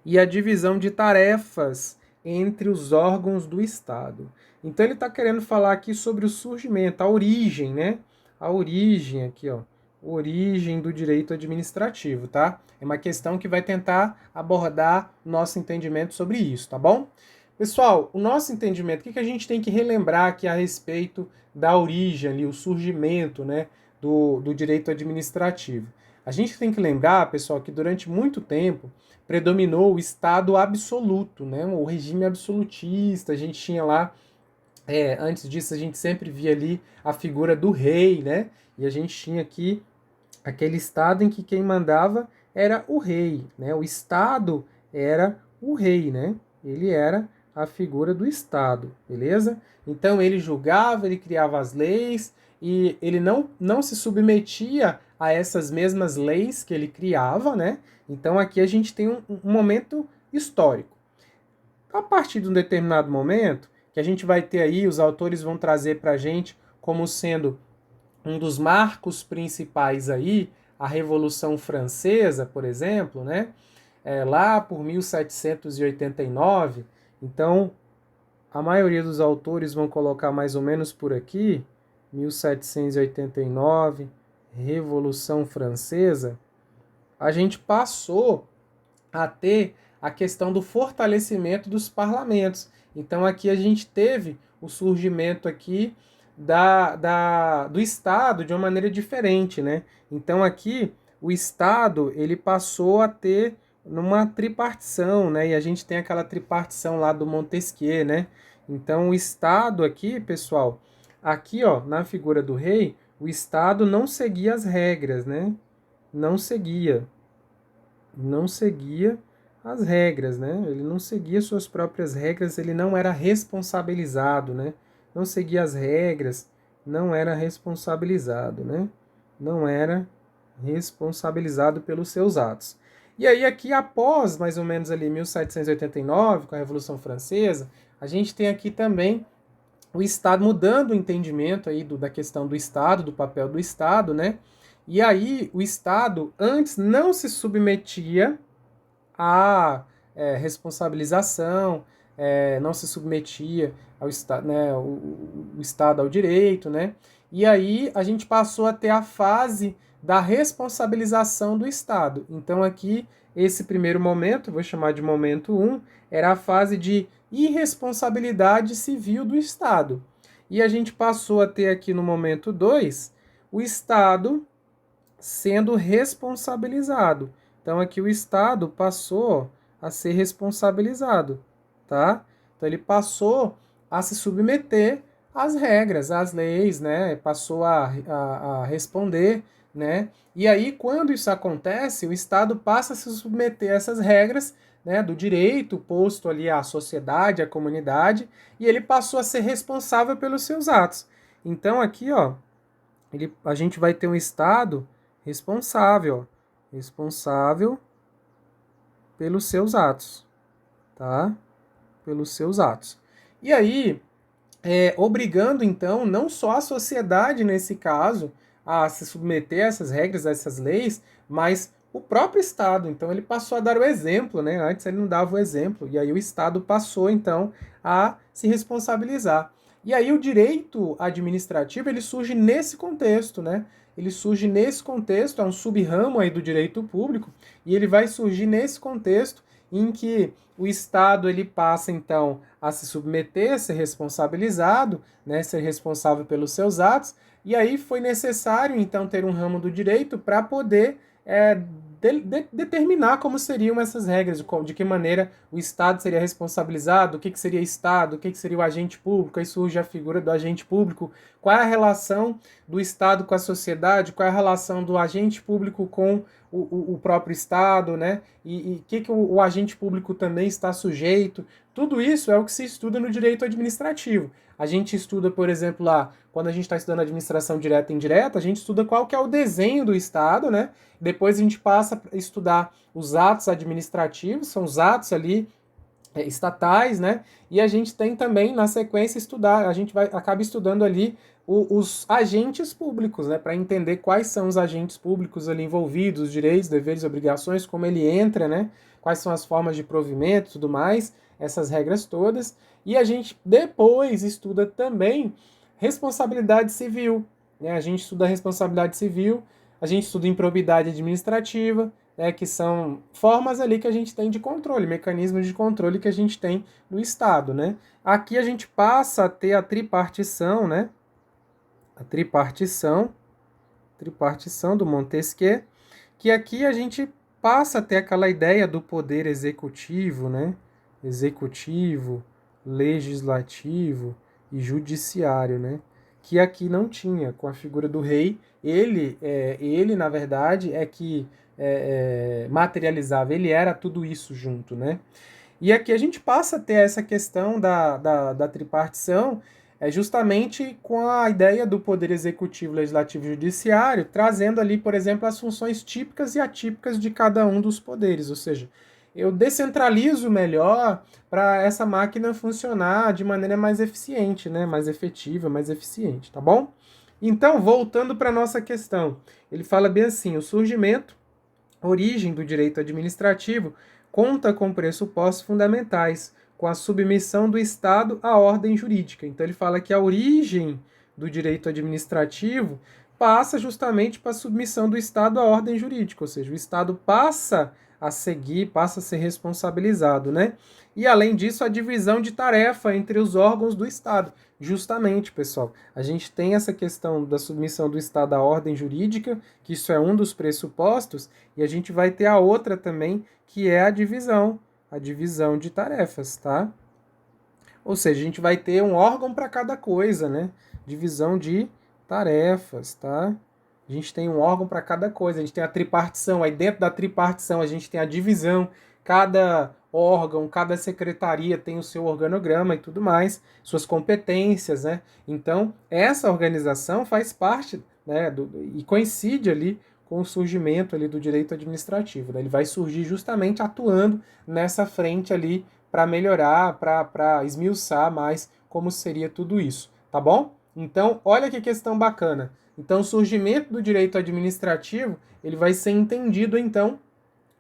e a divisão de tarefas entre os órgãos do Estado. Então ele está querendo falar aqui sobre o surgimento, a origem, né? A origem aqui, ó. Origem do direito administrativo, tá? É uma questão que vai tentar abordar nosso entendimento sobre isso, tá bom? Pessoal, o nosso entendimento, o que a gente tem que relembrar aqui a respeito da origem ali, o surgimento, né, do direito administrativo? A gente tem que lembrar, pessoal, que durante muito tempo predominou o Estado absoluto, né, o regime absolutista. A gente tinha lá, antes disso, a gente sempre via ali a figura do rei, né, e a gente tinha aqui aquele Estado em que quem mandava era o rei, né, o Estado era o rei, né, ele era a figura do Estado, beleza? Então ele julgava, ele criava as leis e ele não se submetia a essas mesmas leis que ele criava, né? Então aqui a gente tem um momento histórico. A partir de um determinado momento, que a gente vai ter aí, os autores vão trazer para a gente como sendo um dos marcos principais aí, a Revolução Francesa, por exemplo, né? Lá por 1789. Então, a maioria dos autores vão colocar mais ou menos por aqui, 1789, Revolução Francesa. A gente passou a ter a questão do fortalecimento dos parlamentos. Então aqui a gente teve o surgimento aqui do Estado de uma maneira diferente, né? Então aqui o Estado ele passou a ter numa tripartição, né? E a gente tem aquela tripartição lá do Montesquieu, né? Então o Estado aqui, pessoal, aqui ó, na figura do rei, o Estado não seguia as regras, né? Não seguia as regras, né? Ele não seguia suas próprias regras, ele não era responsabilizado, né? Não seguia as regras, não era responsabilizado, né? Não era responsabilizado pelos seus atos. E aí aqui após mais ou menos ali 1789, com a Revolução Francesa, a gente tem aqui também o Estado mudando o entendimento aí da questão do Estado, do papel do Estado, né? E aí o Estado antes não se submetia à responsabilização, não se submetia ao Estado, né, o Estado ao direito, né? E aí a gente passou a ter a fase da responsabilização do Estado. Então aqui, esse primeiro momento, vou chamar de momento 1, era a fase de irresponsabilidade civil do Estado. E a gente passou a ter aqui no momento 2, o Estado sendo responsabilizado. Então aqui o Estado passou a ser responsabilizado, tá? Então ele passou a se submeter às regras, às leis, né? Passou a responder, né? E aí quando isso acontece, o Estado passa a se submeter a essas regras, né, do direito posto ali à sociedade, à comunidade, e ele passou a ser responsável pelos seus atos. Então aqui, ó, a gente vai ter um Estado responsável, ó, responsável pelos seus atos, tá? Pelos seus atos. E aí, obrigando, então, não só a sociedade, nesse caso, a se submeter a essas regras, a essas leis, mas o próprio Estado. Então, ele passou a dar o exemplo, né? Antes ele não dava o exemplo, e aí o Estado passou, então, a se responsabilizar. E aí o direito administrativo, ele surge nesse contexto, né? Ele surge nesse contexto, é um sub-ramo aí do direito público, e ele vai surgir nesse contexto em que o Estado ele passa então a se submeter, a ser responsabilizado, né, ser responsável pelos seus atos, e aí foi necessário então ter um ramo do direito para poder determinar como seriam essas regras, de que maneira o Estado seria responsabilizado, o que seria Estado, o que seria o agente público, aí surge a figura do agente público, qual é a relação do Estado com a sociedade, qual é a relação do agente público com o próprio Estado, né? E que o agente público também está sujeito. Tudo isso é o que se estuda no direito administrativo. A gente estuda, por exemplo, lá, quando a gente está estudando administração direta e indireta, a gente estuda qual que é o desenho do Estado, né? Depois a gente passa a estudar os atos administrativos, são os atos ali estatais, né? E a gente tem também, na sequência, estudar, a gente acaba estudando ali os agentes públicos, né? Para entender quais são os agentes públicos ali envolvidos, os direitos, deveres e obrigações, como ele entra, né? Quais são as formas de provimento e tudo mais, essas regras todas. E a gente depois estuda também responsabilidade civil, né? A gente estuda responsabilidade civil, a gente estuda improbidade administrativa, né, que são formas ali que a gente tem de controle, mecanismos de controle que a gente tem no Estado, né? Aqui a gente passa a ter a tripartição, né? A tripartição do Montesquieu, que aqui a gente passa a ter aquela ideia do poder executivo, né? Executivo, legislativo e judiciário, né? Que aqui não tinha, com a figura do rei. Ele na verdade, é que materializava, ele era tudo isso junto, né? E aqui a gente passa a ter essa questão da tripartição, justamente com a ideia do poder executivo, legislativo e judiciário, trazendo ali, por exemplo, as funções típicas e atípicas de cada um dos poderes, ou seja, eu descentralizo melhor para essa máquina funcionar de maneira mais eficiente, né? Mais efetiva, mais eficiente, tá bom? Então, voltando para a nossa questão, ele fala bem assim: o surgimento, origem do direito administrativo, conta com pressupostos fundamentais, com a submissão do Estado à ordem jurídica. Então, ele fala que a origem do direito administrativo passa justamente para a submissão do Estado à ordem jurídica, ou seja, o Estado passa a seguir, passa a ser responsabilizado, né? E além disso, a divisão de tarefa entre os órgãos do Estado. Justamente, pessoal, a gente tem essa questão da submissão do Estado à ordem jurídica, que isso é um dos pressupostos, e a gente vai ter a outra também, que é a divisão de tarefas, tá? Ou seja, a gente vai ter um órgão para cada coisa, né? Divisão de tarefas, tá? A gente tem um órgão para cada coisa, a gente tem a tripartição, aí dentro da tripartição a gente tem a divisão, cada órgão, cada secretaria tem o seu organograma e tudo mais, suas competências, né? Então, essa organização faz parte, né, e coincide ali com o surgimento ali do direito administrativo, né? Ele vai surgir justamente atuando nessa frente ali para melhorar, para esmiuçar mais como seria tudo isso, tá bom? Então, olha que questão bacana. Então, o surgimento do direito administrativo, ele vai ser entendido, então,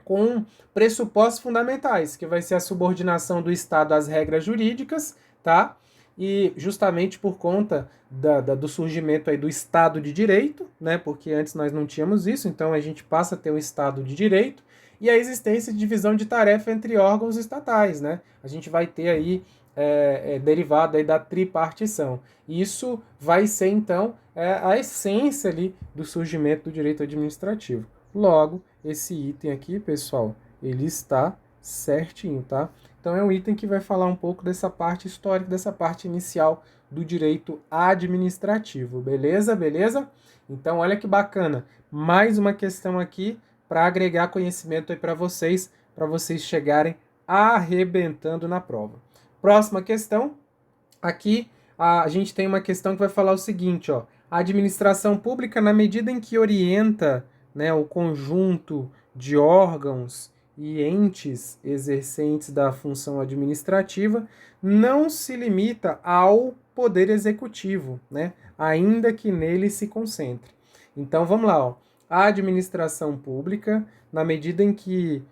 com pressupostos fundamentais, que vai ser a subordinação do Estado às regras jurídicas, tá? E justamente por conta do surgimento aí do Estado de Direito, né? Porque antes nós não tínhamos isso, então a gente passa a ter um Estado de Direito, e a existência de divisão de tarefa entre órgãos estatais, né? A gente vai ter aí derivado aí da tripartição. Isso vai ser, então, a essência ali do surgimento do direito administrativo. Logo, esse item aqui, pessoal, ele está certinho, tá? Então é um item que vai falar um pouco dessa parte histórica, dessa parte inicial do direito administrativo, beleza? Beleza? Então olha que bacana, mais uma questão aqui para agregar conhecimento aí para vocês chegarem arrebentando na prova. Próxima questão, aqui a gente tem uma questão que vai falar o seguinte, ó: a administração pública, na medida em que orienta, né, o conjunto de órgãos e entes exercentes da função administrativa não se limita ao poder executivo, né? Ainda que nele se concentre. Então vamos lá, ó. A administração pública, na medida em que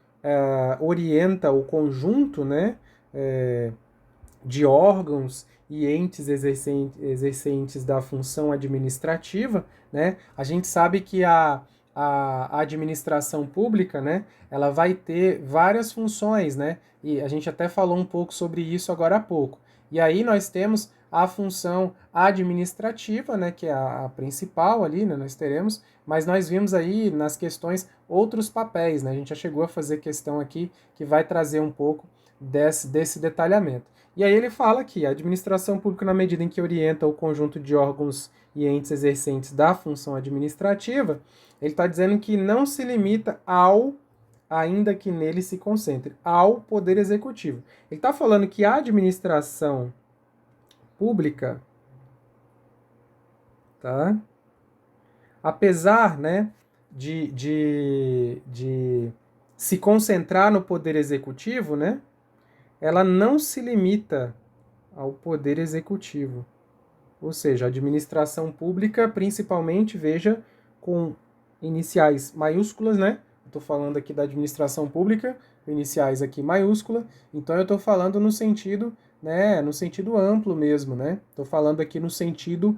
orienta o conjunto, né, de órgãos e entes exercentes da função administrativa, né, a gente sabe que a administração pública, né, ela vai ter várias funções, né, e a gente até falou um pouco sobre isso agora há pouco. E aí nós temos a função administrativa, né, que é a principal ali, né, nós teremos, mas nós vimos aí nas questões outros papéis, né, a gente já chegou a fazer questão aqui que vai trazer um pouco desse detalhamento. E aí ele fala que a administração pública, na medida em que orienta o conjunto de órgãos e entes exercentes da função administrativa, ele está dizendo que não se limita ao, ainda que nele se concentre, ao poder executivo. Ele está falando que a administração pública, tá? Apesar, né, de se concentrar no poder executivo, né, ela não se limita ao poder executivo. Ou seja, a administração pública, principalmente, veja, com iniciais maiúsculas, né? Estou falando aqui da administração pública, iniciais aqui maiúscula, então eu estou falando no sentido, né, no sentido amplo mesmo, né? Estou falando aqui no sentido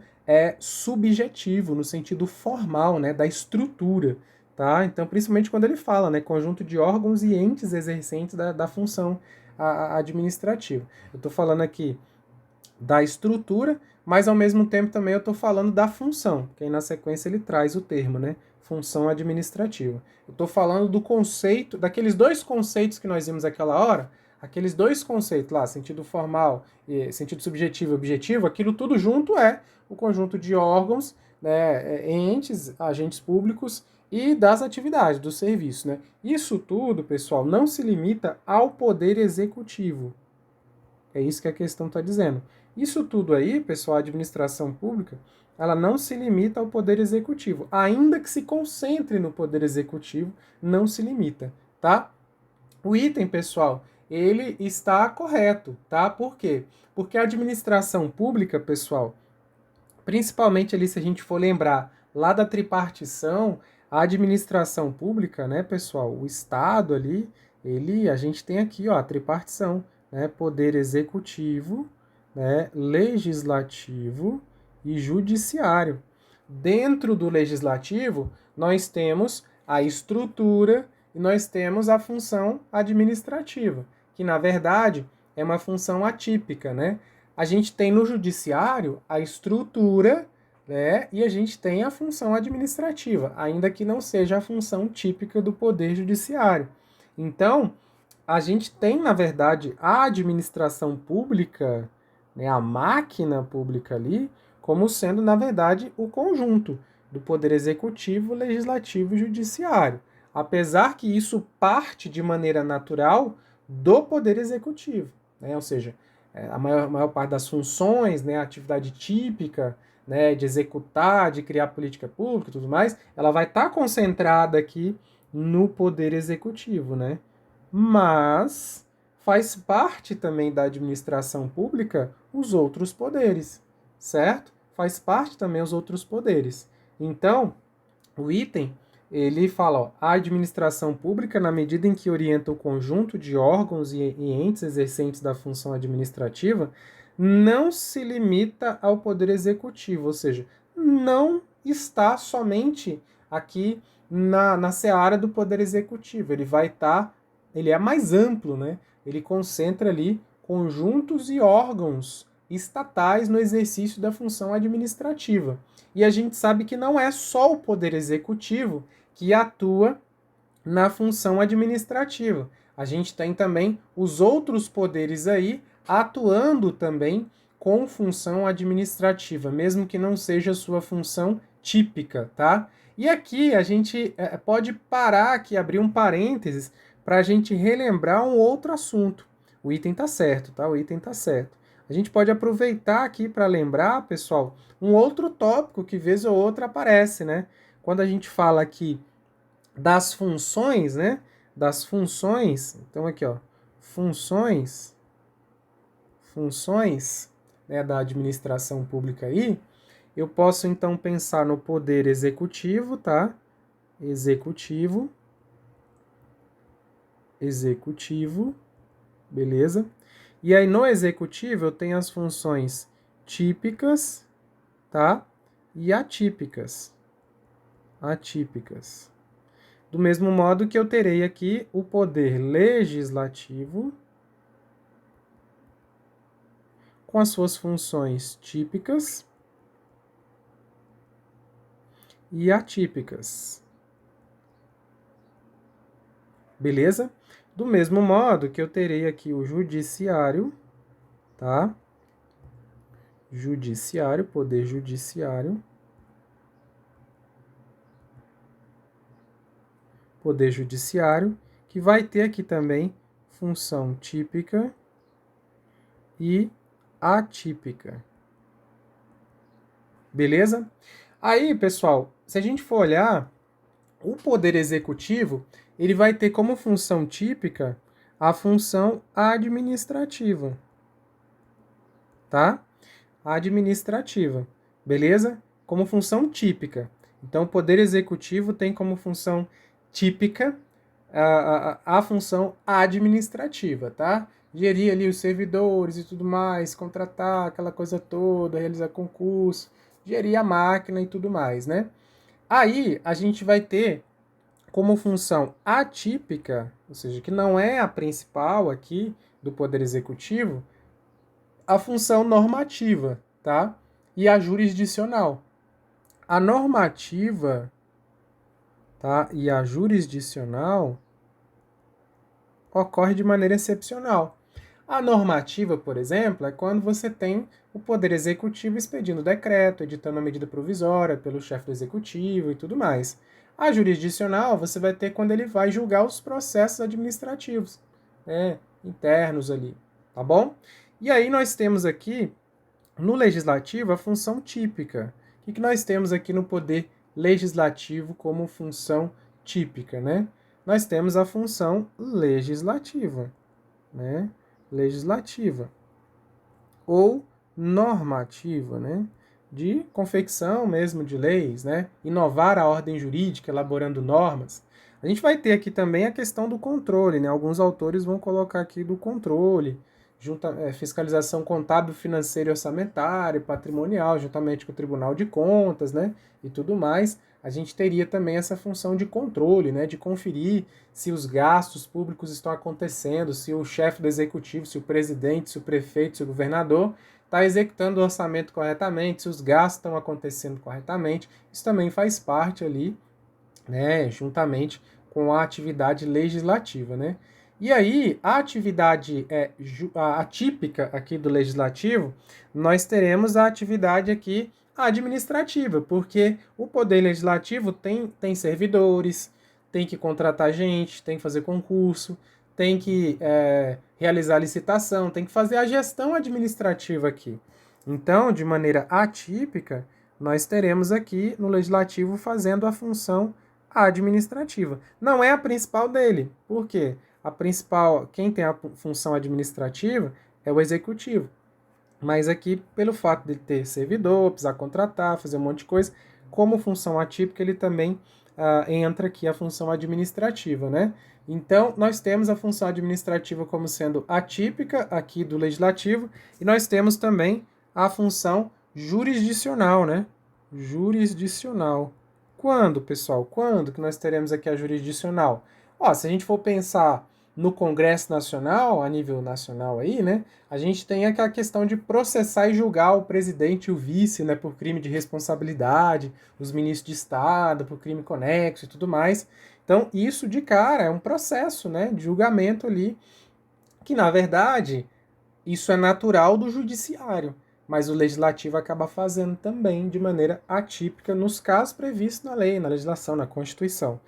subjetivo, no sentido formal, né, da estrutura, tá? Então, principalmente quando ele fala, né, conjunto de órgãos e entes exercentes da função administrativa. Eu estou falando aqui da estrutura, mas ao mesmo tempo também eu estou falando da função, que aí na sequência ele traz o termo, né? Função administrativa. Eu estou falando do conceito, daqueles dois conceitos que nós vimos aquela hora, aqueles dois conceitos lá, sentido formal e sentido subjetivo e objetivo, aquilo tudo junto é o conjunto de órgãos, né, entes, agentes públicos e das atividades, do serviço, né? Isso tudo, pessoal, não se limita ao poder executivo. É isso que a questão está dizendo. Isso tudo aí, pessoal, a administração pública, ela não se limita ao poder executivo. Ainda que se concentre no poder executivo, não se limita, tá? O item, pessoal, ele está correto, tá? Por quê? Porque a administração pública, pessoal, principalmente ali se a gente for lembrar lá da tripartição, a administração pública, né, pessoal, o Estado ali, a gente tem aqui, ó, a tripartição, né, poder executivo, né, legislativo e judiciário. Dentro do legislativo, nós temos a estrutura e nós temos a função administrativa, que na verdade é uma função atípica, né? A gente tem no judiciário a estrutura, né, e a gente tem a função administrativa, ainda que não seja a função típica do poder judiciário. Então, a gente tem, na verdade, a administração pública, né, a máquina pública ali, como sendo, na verdade, o conjunto do poder executivo, legislativo e judiciário. Apesar que isso parte de maneira natural do poder executivo, né? Ou seja, a maior parte das funções, né, a atividade típica, né, de executar, de criar política pública e tudo mais, ela vai estar concentrada aqui no poder executivo, né? Mas faz parte também da administração pública os outros poderes, certo? Faz parte também os outros poderes. Então, o item, ele fala, ó, a administração pública, na medida em que orienta o conjunto de órgãos e entes exercentes da função administrativa, não se limita ao poder executivo, ou seja, não está somente aqui na seara do poder executivo, ele vai estar, ele é mais amplo, né? Ele concentra ali conjuntos e órgãos estatais no exercício da função administrativa. E a gente sabe que não é só o poder executivo que atua na função administrativa. A gente tem também os outros poderes aí atuando também com função administrativa, mesmo que não seja sua função típica, tá? E aqui a gente pode parar aqui, abrir um parênteses para a gente relembrar um outro assunto. O item tá certo, tá? O item tá certo. A gente pode aproveitar aqui para lembrar, pessoal, um outro tópico que vez ou outra aparece, né? Quando a gente fala aqui das funções, né, das funções, então aqui, ó, funções, né, da administração pública aí, eu posso então pensar no poder executivo, tá? Executivo, beleza? E aí no executivo eu tenho as funções típicas, tá? E atípicas. Do mesmo modo que eu terei aqui o poder legislativo com as suas funções típicas e atípicas. Beleza? Do mesmo modo que eu terei aqui o judiciário, tá? Judiciário, poder judiciário. Poder judiciário, que vai ter aqui também função típica e atípica. Beleza? Aí, pessoal, se a gente for olhar, o poder executivo, ele vai ter como função típica a função administrativa. Tá? Administrativa. Beleza? Como função típica. Então, o poder executivo tem como função típica a função administrativa, tá? Gerir ali os servidores e tudo mais, contratar aquela coisa toda, realizar concurso, gerir a máquina e tudo mais, né? Aí a gente vai ter como função atípica, ou seja, que não é a principal aqui do Poder Executivo, a função normativa, tá? E a jurisdicional. A normativa, tá? E a jurisdicional ocorre de maneira excepcional. A normativa, por exemplo, é quando você tem o Poder Executivo expedindo decreto, editando a medida provisória pelo chefe do Executivo e tudo mais. A jurisdicional você vai ter quando ele vai julgar os processos administrativos, né, internos ali, tá bom? E aí nós temos aqui, no Legislativo, a função típica. O que nós temos aqui no Poder Legislativo como função típica, né? Nós temos a função legislativa, né? Legislativa ou normativa, né? De confecção mesmo de leis, né? Inovar a ordem jurídica, elaborando normas. A gente vai ter aqui também a questão do controle, né? Alguns autores vão colocar aqui do controle, fiscalização contábil, financeira e orçamentária, patrimonial, juntamente com o Tribunal de Contas, né? E tudo mais. A gente teria também essa função de controle, né? De conferir se os gastos públicos estão acontecendo, se o chefe do executivo, se o presidente, se o prefeito, se o governador está executando o orçamento corretamente, se os gastos estão acontecendo corretamente. Isso também faz parte ali, né? Juntamente com a atividade legislativa, né? E aí, a atividade atípica aqui do legislativo, nós teremos a atividade aqui administrativa, porque o poder legislativo tem servidores, tem que contratar gente, tem que fazer concurso, tem que realizar licitação, tem que fazer a gestão administrativa aqui. Então, de maneira atípica, nós teremos aqui no legislativo fazendo a função administrativa. Não é a principal dele. Por quê? A principal, quem tem a função administrativa é o executivo. Mas aqui, pelo fato de ter servidor, precisar contratar, fazer um monte de coisa, como função atípica, ele também entra aqui a função administrativa, né? Então, nós temos a função administrativa como sendo atípica aqui do legislativo, e nós temos também a função jurisdicional, né? Jurisdicional. Quando, pessoal? Quando que nós teremos aqui a jurisdicional? Ó, se a gente for pensar no Congresso Nacional, a nível nacional aí, né, a gente tem aquela questão de processar e julgar o presidente e o vice, né, por crime de responsabilidade, os ministros de Estado por crime conexo e tudo mais. Então, isso de cara é um processo, né, de julgamento ali, que na verdade, isso é natural do judiciário, mas o legislativo acaba fazendo também de maneira atípica nos casos previstos na lei, na legislação, na Constituição.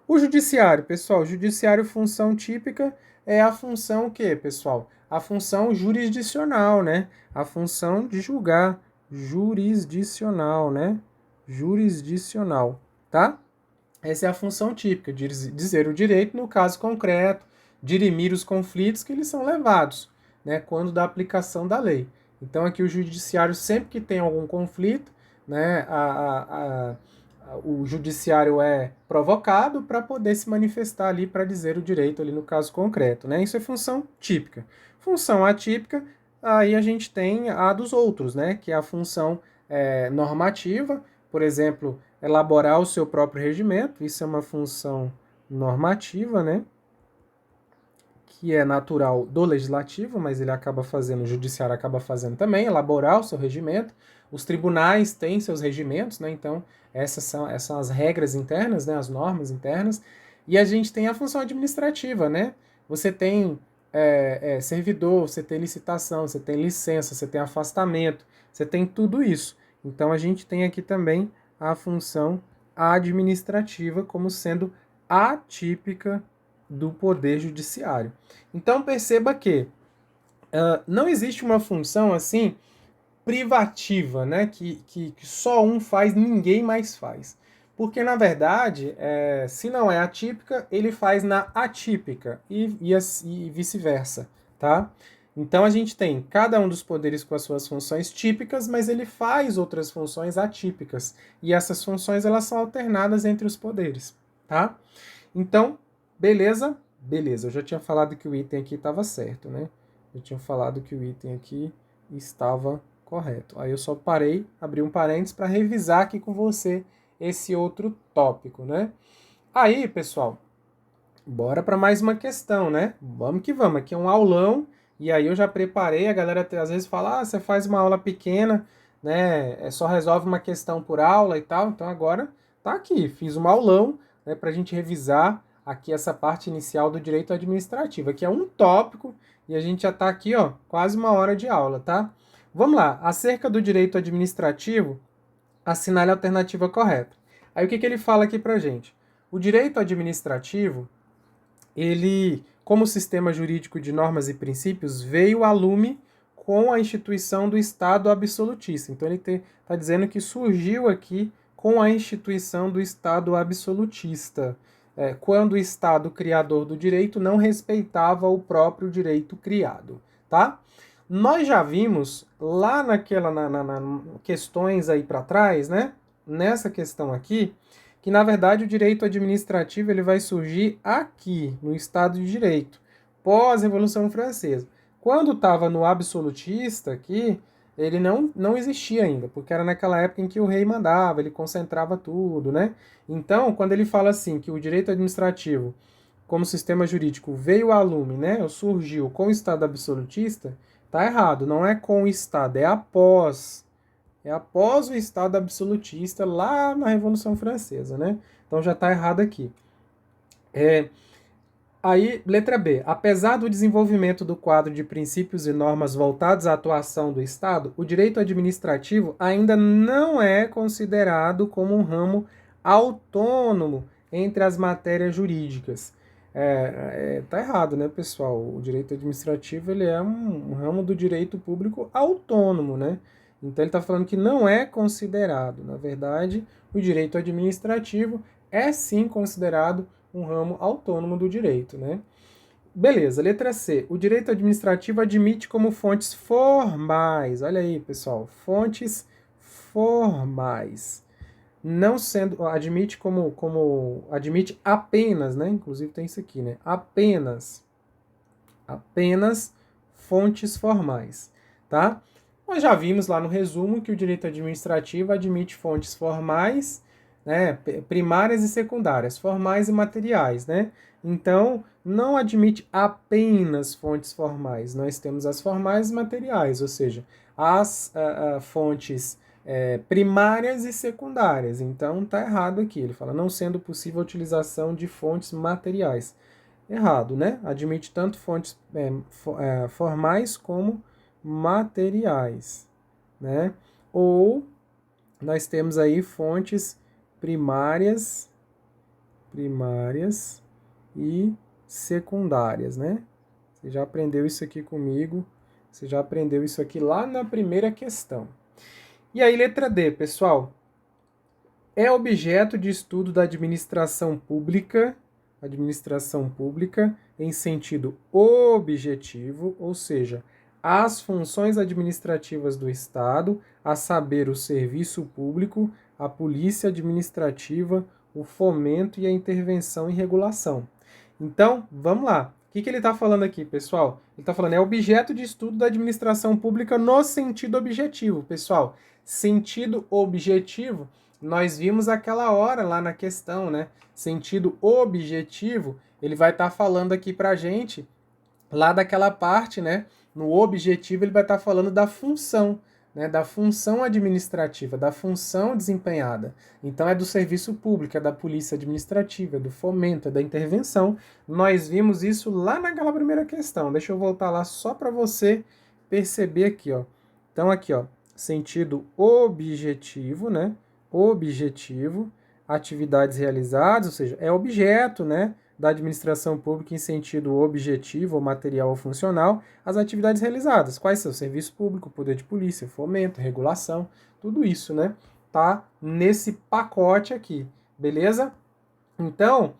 O judiciário, pessoal, judiciário, função típica é a função o quê, pessoal? A função jurisdicional, né? A função de julgar, jurisdicional, né? Jurisdicional, tá? Essa é a função típica, dizer o direito no caso concreto, dirimir os conflitos que eles são levados, né, quando da aplicação da lei. Então aqui o judiciário, sempre que tem algum conflito, né, o judiciário é provocado para poder se manifestar ali para dizer o direito ali no caso concreto, né? Isso é função típica. Função atípica, aí a gente tem a dos outros, né, que é a função normativa, por exemplo, elaborar o seu próprio regimento, isso é uma função normativa, né? Que é natural do legislativo, mas ele acaba fazendo, o judiciário acaba fazendo também, elaborar o seu regimento. Os tribunais têm seus regimentos, né? Então, essas são as regras internas, né? As normas internas. E a gente tem a função administrativa, né? Você tem servidor, você tem licitação, você tem licença, você tem afastamento, você tem tudo isso. Então, a gente tem aqui também a função administrativa como sendo atípica do Poder Judiciário. Então perceba que não existe uma função assim privativa, né? Que só um faz, ninguém mais faz. Porque, na verdade, se não é atípica, ele faz na atípica e vice-versa, tá? Então a gente tem cada um dos poderes com as suas funções típicas, mas ele faz outras funções atípicas. E essas funções elas são alternadas entre os poderes, tá? Então, beleza? Beleza, eu já tinha falado que o item aqui estava certo, né? Eu tinha falado que o item aqui estava correto. Aí eu só parei, abri um parênteses para revisar aqui com você esse outro tópico, né? Aí, pessoal, bora para mais uma questão, né? Vamos que vamos, aqui é um aulão, e aí eu já preparei, a galera às vezes fala, você faz uma aula pequena, né? Só resolve uma questão por aula e tal, então agora tá aqui, fiz um aulão, né, para a gente revisar aqui essa parte inicial do direito administrativo, que é um tópico, e a gente já tá aqui, ó, quase uma hora de aula, tá? Vamos lá, acerca do direito administrativo, assinale a alternativa correta. Aí o que ele fala aqui pra gente? O direito administrativo, ele, como sistema jurídico de normas e princípios, veio a lume com a instituição do Estado absolutista. Então ele está dizendo que surgiu aqui com a instituição do Estado absolutista, quando o Estado criador do direito não respeitava o próprio direito criado, tá? Nós já vimos lá questões aí para trás, né? Nessa questão aqui, que na verdade o direito administrativo ele vai surgir aqui, no Estado de Direito, pós-Revolução Francesa. Quando estava no absolutista aqui, ele não existia ainda, porque era naquela época em que o rei mandava, ele concentrava tudo, né? Então, quando ele fala assim, que o direito administrativo, como sistema jurídico, veio à lume, né? Ou surgiu com o Estado absolutista, tá errado, não é com o Estado, é após. É após o Estado absolutista lá na Revolução Francesa, né? Então já está errado aqui. Aí, letra B. Apesar do desenvolvimento do quadro de princípios e normas voltados à atuação do Estado, o direito administrativo ainda não é considerado como um ramo autônomo entre as matérias jurídicas. Tá errado, né, pessoal? O direito administrativo ele é um ramo do direito público autônomo, né? Então ele está falando que não é considerado. Na verdade, o direito administrativo é sim considerado um ramo autônomo do direito, né? Beleza, letra C. O direito administrativo admite como fontes formais. Olha aí, pessoal, fontes formais. Não sendo, admite admite apenas, né? Inclusive tem isso aqui, né? Apenas fontes formais, tá? Nós já vimos lá no resumo que o direito administrativo admite fontes formais, né, primárias e secundárias, formais e materiais, né? Então, não admite apenas fontes formais. Nós temos as formais e materiais, ou seja, as fontes primárias e secundárias. Então, tá errado aqui. Ele fala, não sendo possível a utilização de fontes materiais. Errado, né? Admite tanto fontes formais como materiais, né? Ou nós temos aí fontes primárias e secundárias, né? Você já aprendeu isso aqui comigo, você já aprendeu isso aqui lá na primeira questão. E aí, letra D, pessoal. é objeto de estudo da administração pública em sentido objetivo, ou seja, as funções administrativas do Estado, a saber, o serviço público, a polícia administrativa, o fomento e a intervenção e regulação. Então, vamos lá. O que ele está falando aqui, pessoal? Ele está falando, é objeto de estudo da administração pública no sentido objetivo, pessoal. Sentido objetivo, nós vimos aquela hora lá na questão, né? Sentido objetivo, ele vai estar falando aqui pra gente, lá daquela parte, né? No objetivo, ele vai estar falando da função, né? Da função administrativa, da função desempenhada. Então, é do serviço público, é da polícia administrativa, é do fomento, é da intervenção. Nós vimos isso lá naquela primeira questão. Deixa eu voltar lá só para você perceber aqui, ó. Então, aqui, ó, sentido objetivo, né? Objetivo, atividades realizadas, ou seja, é objeto, né, da administração pública em sentido objetivo, ou material ou funcional, as atividades realizadas. Quais são? Serviço público, poder de polícia, fomento, regulação, tudo isso, né, tá nesse pacote aqui, beleza? Então,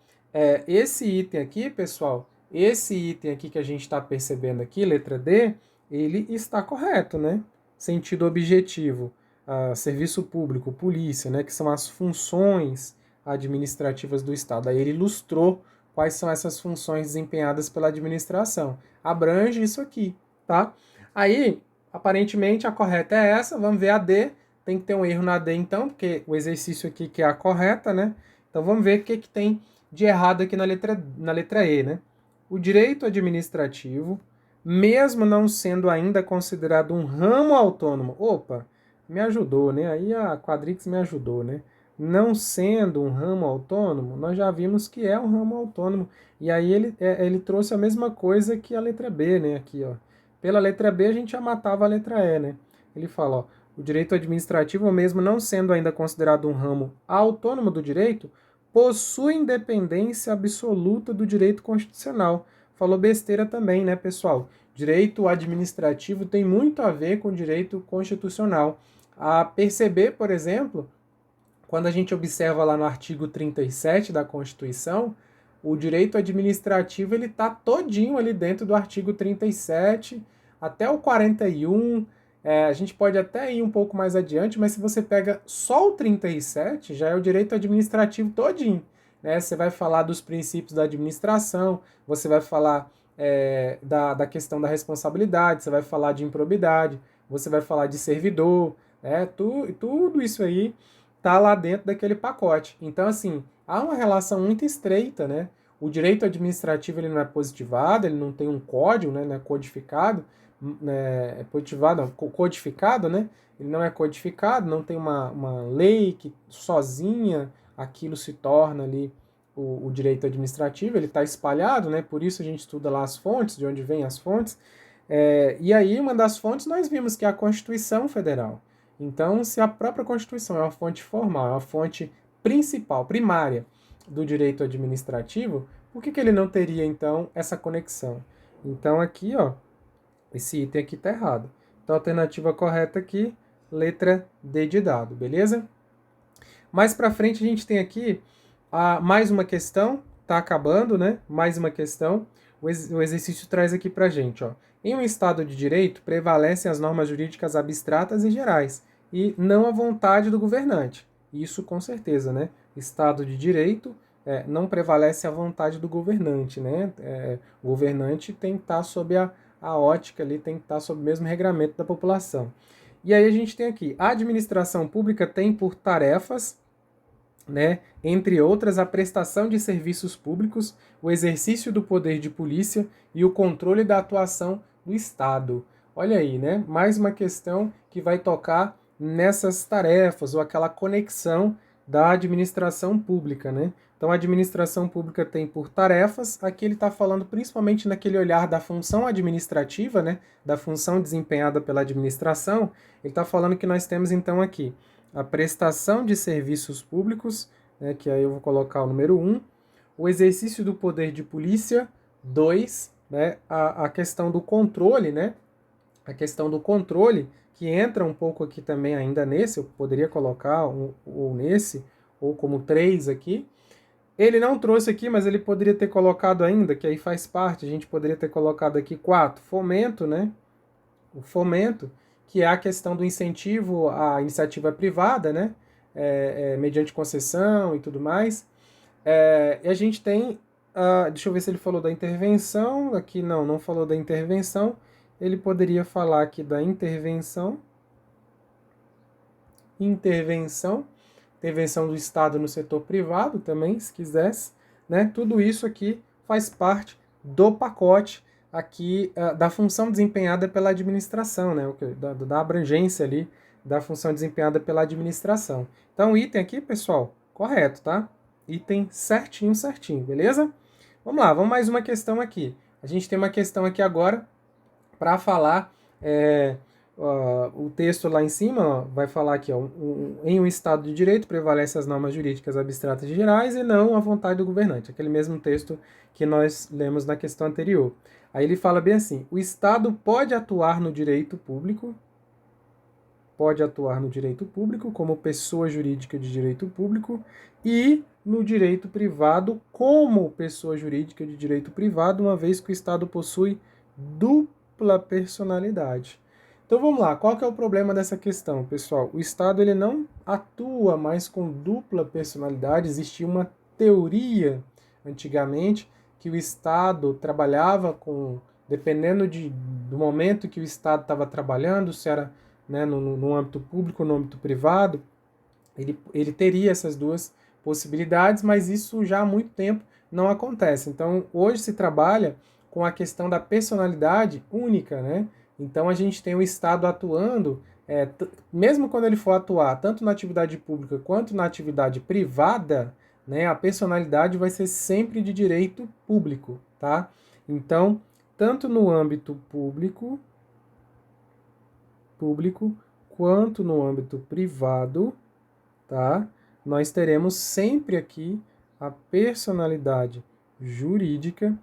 esse item aqui, pessoal, esse item aqui que a gente está percebendo aqui, letra D, ele está correto, né? Sentido objetivo, serviço público, polícia, né? Que são as funções administrativas do Estado. Aí ele ilustrou quais são essas funções desempenhadas pela administração. Abrange isso aqui, tá? Aí, aparentemente, a correta é essa. Vamos ver a D. Tem que ter um erro na D, então, porque o exercício aqui que é a correta, né? Então, vamos ver o que tem de errado aqui na letra E, né? O direito administrativo, mesmo não sendo ainda considerado um ramo autônomo. Opa, me ajudou, né? Aí a Quadrix me ajudou, né? Não sendo um ramo autônomo, nós já vimos que é um ramo autônomo. E aí ele trouxe a mesma coisa que a letra B, né? Aqui, ó. Pela letra B a gente já matava a letra E, né? Ele fala, ó, o direito administrativo, mesmo não sendo ainda considerado um ramo autônomo do direito, possui independência absoluta do direito constitucional. Falou besteira também, né, pessoal? Direito administrativo tem muito a ver com direito constitucional. A perceber, por exemplo, quando a gente observa lá no artigo 37 da Constituição, o direito administrativo ele está todinho ali dentro do artigo 37 até o 41. A gente pode até ir um pouco mais adiante, mas se você pega só o 37, já é o direito administrativo todinho. Né? Você vai falar dos princípios da administração, você vai falar da questão da responsabilidade, você vai falar de improbidade, você vai falar de servidor, tudo isso aí tá lá dentro daquele pacote. Então, assim, há uma relação muito estreita, né? O direito administrativo ele não é positivado, ele não tem um código, né? Não é codificado, codificado, né? Ele não é codificado, não tem uma lei que sozinha aquilo se torna ali o direito administrativo, ele está espalhado, né? Por isso a gente estuda lá as fontes, de onde vêm as fontes. E aí, uma das fontes nós vimos que é a Constituição Federal. Então, se a própria Constituição é uma fonte formal, é uma fonte principal, primária do direito administrativo, por que ele não teria, então, essa conexão? Então, aqui, ó, esse item aqui está errado. Então, a alternativa correta aqui, letra D de dado, beleza? Mais para frente, a gente tem aqui mais uma questão, tá acabando, né? Mais uma questão. O exercício traz aqui para gente, ó. Em um Estado de direito, prevalecem as normas jurídicas abstratas e gerais, e não a vontade do governante. Isso com certeza, né? Estado de direito não prevalece a vontade do governante, né? O governante tem que estar sob a ótica ali, tem que estar sob o mesmo regramento da população. E aí a gente tem aqui, a administração pública tem por tarefas, né, entre outras, a prestação de serviços públicos, o exercício do poder de polícia e o controle da atuação do Estado. Olha aí, né? Mais uma questão que vai tocar nessas tarefas, ou aquela conexão da administração pública, né? Então, a administração pública tem por tarefas, aqui ele está falando principalmente naquele olhar da função administrativa, né? Da função desempenhada pela administração, ele está falando que nós temos, então, aqui a prestação de serviços públicos, né, que aí eu vou colocar o número 1, o exercício do poder de polícia, 2, né, a questão do controle, né, a questão do controle, que entra um pouco aqui também ainda nesse, eu poderia colocar ou nesse, ou como 3 aqui. Ele não trouxe aqui, mas ele poderia ter colocado ainda, que aí faz parte, a gente poderia ter colocado aqui 4, fomento, né? O fomento, que é a questão do incentivo à iniciativa privada, né? Mediante concessão e tudo mais. E a gente tem, deixa eu ver se ele falou da intervenção, aqui não falou da intervenção, ele poderia falar aqui da intervenção do Estado no setor privado também, se quisesse, né? Tudo isso aqui faz parte do pacote aqui da função desempenhada pela administração, né? Da abrangência ali da função desempenhada pela administração. Então, o item aqui, pessoal, correto, tá? Item certinho, beleza? Vamos lá, vamos mais uma questão aqui. A gente tem uma questão aqui agora para falar o texto lá em cima vai falar aqui, em um Estado de Direito prevalecem as normas jurídicas abstratas e gerais e não a vontade do governante. Aquele mesmo texto que nós lemos na questão anterior. Aí ele fala bem assim, o Estado pode atuar no direito público como pessoa jurídica de direito público e no direito privado como pessoa jurídica de direito privado, uma vez que o Estado possui dupla personalidade. Então vamos lá, qual que é o problema dessa questão, pessoal? O Estado ele não atua mais com dupla personalidade, existia uma teoria antigamente que o Estado trabalhava com, dependendo do momento que o Estado estava trabalhando, se era, né, no âmbito público ou no âmbito privado, ele teria essas duas possibilidades, mas isso já há muito tempo não acontece. Então hoje se trabalha com a questão da personalidade única, né? Então a gente tem o Estado atuando, mesmo quando ele for atuar tanto na atividade pública quanto na atividade privada, né, a personalidade vai ser sempre de direito público, tá? Então, tanto no âmbito público quanto no âmbito privado, tá? Nós teremos sempre aqui a personalidade jurídica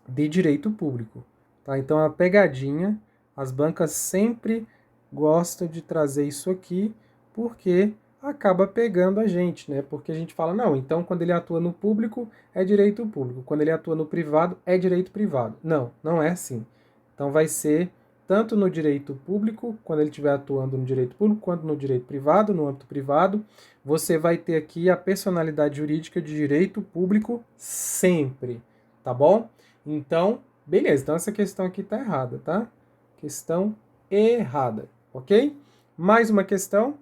de direito público, tá? Então a pegadinha, as bancas sempre gostam de trazer isso aqui porque acaba pegando a gente, né? Porque a gente fala, não, então quando ele atua no público é direito público, quando ele atua no privado é direito privado. Não, não é assim. Então vai ser tanto no direito público, quando ele estiver atuando no direito público, quanto no direito privado, no âmbito privado, você vai ter aqui a personalidade jurídica de direito público sempre, tá bom? Então, beleza. Então essa questão aqui tá errada, tá? Questão errada, ok? Mais uma questão,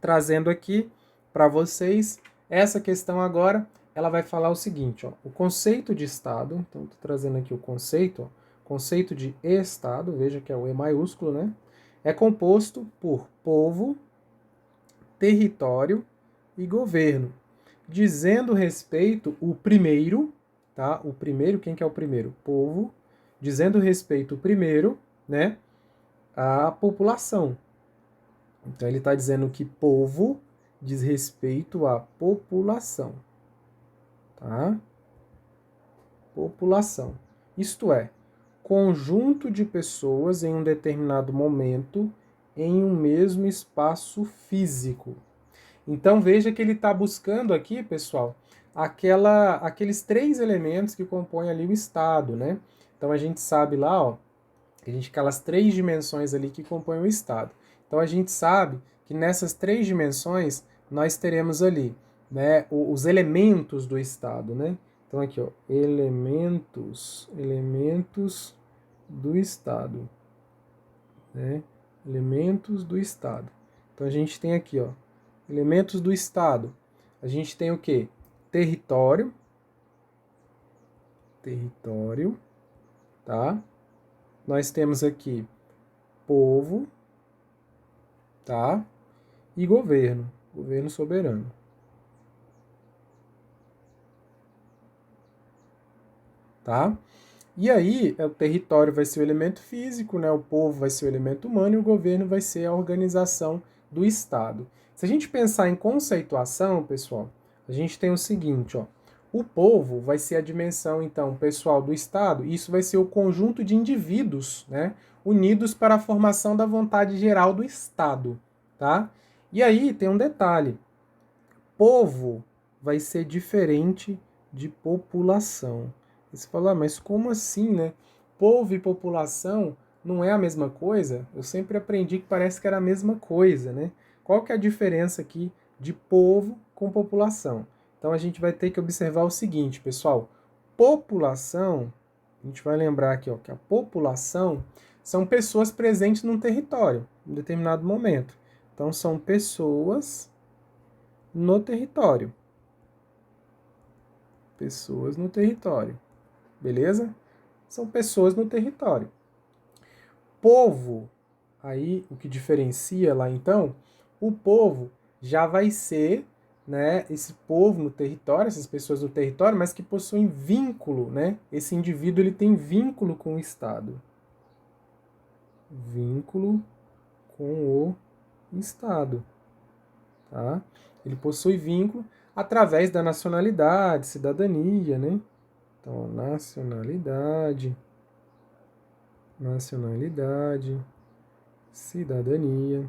trazendo aqui para vocês. Essa questão agora, ela vai falar o seguinte, ó. O conceito de Estado, então tô trazendo aqui o conceito, ó. Conceito de Estado, veja que é o E maiúsculo, né? É composto por povo, território e governo, dizendo respeito o primeiro, tá? O primeiro, quem que é o primeiro? Povo, dizendo respeito o primeiro, né? A população. Então ele está dizendo que povo diz respeito à população, tá? População. Isto é, conjunto de pessoas em um determinado momento em um mesmo espaço físico. Então veja que ele está buscando aqui, pessoal, aqueles 3 elementos que compõem ali o Estado, né? Então a gente sabe lá, ó, a gente aquelas 3 dimensões ali que compõem o Estado. Então a gente sabe que nessas 3 dimensões nós teremos ali, né, os elementos do Estado, né? Então aqui, ó, elementos do Estado, né? Elementos do Estado. Então a gente tem aqui, ó, elementos do Estado. A gente tem o quê? Território, tá? Nós temos aqui povo, tá? E governo soberano. Tá? E aí, o território vai ser o elemento físico, né? O povo vai ser o elemento humano e o governo vai ser a organização do Estado. Se a gente pensar em conceituação, pessoal, a gente tem o seguinte, ó. O povo vai ser a dimensão, então, pessoal do Estado, e isso vai ser o conjunto de indivíduos, né? Unidos para a formação da vontade geral do Estado, tá? E aí tem um detalhe. povo vai ser diferente de população. Você fala, mas como assim, né? Povo e população não é a mesma coisa? Eu sempre aprendi que parece que era a mesma coisa, né? Qual que é a diferença aqui de povo com população? Então a gente vai ter que observar o seguinte, pessoal. População, a gente vai lembrar aqui, ó, que a população são pessoas presentes num território, em determinado momento. Então são pessoas no território. Pessoas no território. Beleza? São pessoas no território. Povo, aí o que diferencia lá então, o povo já vai ser, né, esse povo no território, essas pessoas no território, mas que possuem vínculo, né? Esse indivíduo ele tem vínculo com o Estado. Vínculo com o Estado, tá? Ele possui vínculo através da nacionalidade, cidadania, né? Então, nacionalidade, cidadania,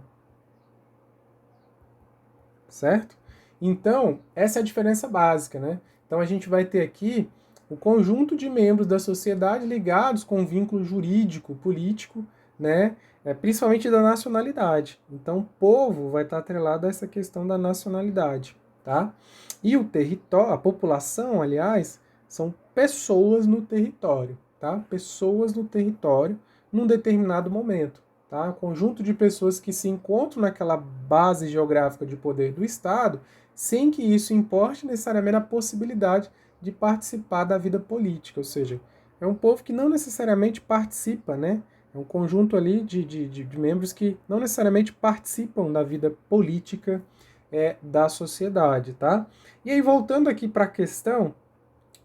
certo? Então, essa é a diferença básica, né? Então, a gente vai ter aqui o conjunto de membros da sociedade ligados com um vínculo jurídico, político, né? Principalmente da nacionalidade. Então, o povo vai estar atrelado a essa questão da nacionalidade, tá? E o território, a população, aliás, são pessoas no território, tá? Pessoas no território num determinado momento, tá? Um conjunto de pessoas que se encontram naquela base geográfica de poder do Estado, sem que isso importe necessariamente a possibilidade de participar da vida política, ou seja, é um povo que não necessariamente participa, né? É um conjunto ali de membros que não necessariamente participam da vida política da sociedade, tá? E aí, voltando aqui para a questão,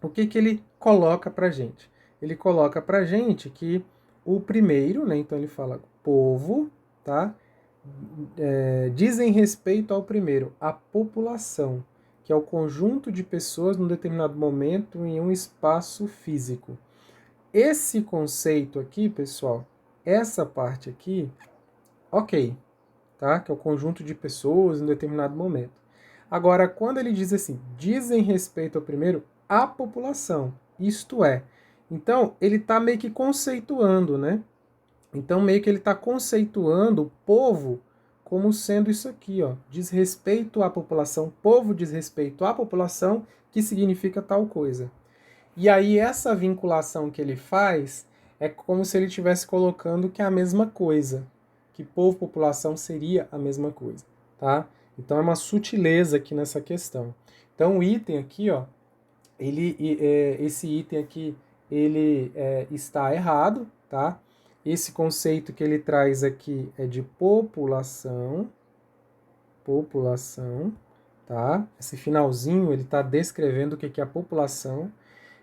o que, que ele coloca para gente? Ele coloca para gente que o primeiro, né? Então ele fala povo, tá? Dizem respeito ao primeiro, a população, que é o conjunto de pessoas num determinado momento em um espaço físico. Esse conceito aqui, pessoal, essa parte aqui, ok, tá? Que é o conjunto de pessoas em um determinado momento. Agora, quando ele diz assim, dizem respeito ao primeiro, a população, isto é. Então, ele está meio que conceituando, né? Então, meio que ele está conceituando o povo como sendo isso aqui, ó. Diz respeito à população, povo diz respeito à população, que significa tal coisa. E aí, essa vinculação que ele faz é como se ele estivesse colocando que é a mesma coisa. Que povo, população seria a mesma coisa, tá? Então, é uma sutileza aqui nessa questão. Então, o item aqui, ó, esse item aqui, ele está errado, tá? Esse conceito que ele traz aqui é de população, tá? Esse finalzinho, ele está descrevendo o que é a população,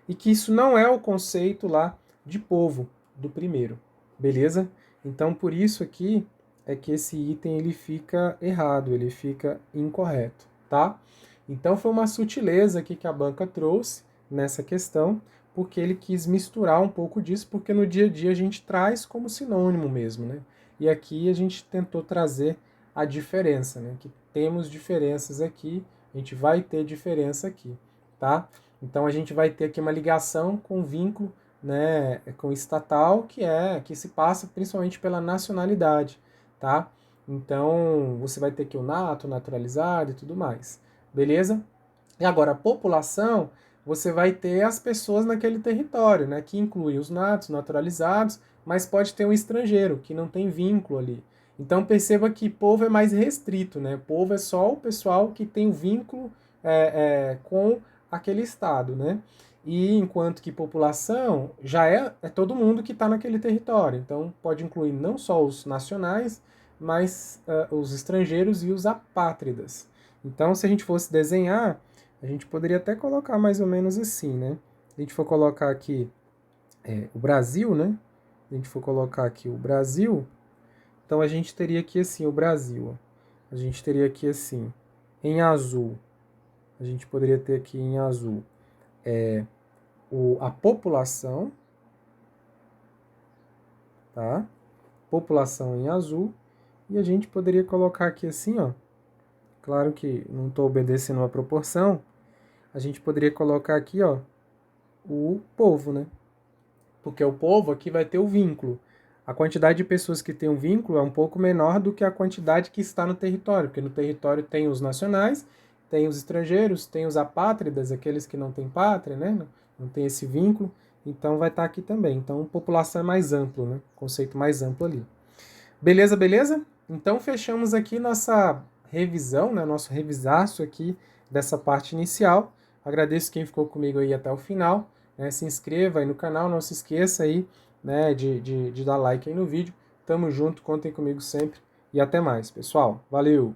e que isso não é o conceito lá de povo do primeiro, beleza? Então, por isso aqui é que esse item ele fica errado, ele fica incorreto, tá? Então, foi uma sutileza aqui que a banca trouxe nessa questão, porque ele quis misturar um pouco disso, porque no dia a dia a gente traz como sinônimo mesmo, né? E aqui a gente tentou trazer a diferença, né? Que temos diferenças aqui, a gente vai ter diferença aqui, tá? Então a gente vai ter aqui uma ligação com vínculo, né, com estatal, que se passa principalmente pela nacionalidade, tá? Então você vai ter aqui o nato, naturalizado e tudo mais, beleza? E agora a população, você vai ter as pessoas naquele território, né, que inclui os natos, naturalizados, mas pode ter um estrangeiro que não tem vínculo ali. Então perceba que povo é mais restrito, né? Povo é só o pessoal que tem vínculo com aquele estado, né? E enquanto que população já é todo mundo que está naquele território. Então pode incluir não só os nacionais, mas os estrangeiros e os apátridas. Então, se a gente fosse desenhar, a gente poderia até colocar mais ou menos assim, né? Se a gente for colocar aqui o Brasil, né? Se a gente for colocar aqui o Brasil, então a gente teria aqui assim o Brasil. A gente teria aqui assim, em azul. A gente poderia ter aqui em azul a população, tá? População em azul. E a gente poderia colocar aqui assim, ó, claro que não estou obedecendo uma proporção, a gente poderia colocar aqui, ó, o povo, né? Porque o povo aqui vai ter o vínculo. A quantidade de pessoas que tem um vínculo é um pouco menor do que a quantidade que está no território, porque no território tem os nacionais, tem os estrangeiros, tem os apátridas, aqueles que não têm pátria, né? Não tem esse vínculo, então vai estar aqui também. Então, população é mais amplo, né? Conceito mais amplo ali. Beleza, beleza? Então, fechamos aqui nossa revisão, né? Nosso revisaço aqui dessa parte inicial. Agradeço quem ficou comigo aí até o final. Né? Se inscreva aí no canal, não se esqueça aí, né, de dar like aí no vídeo. Tamo junto, contem comigo sempre e até mais, pessoal. Valeu!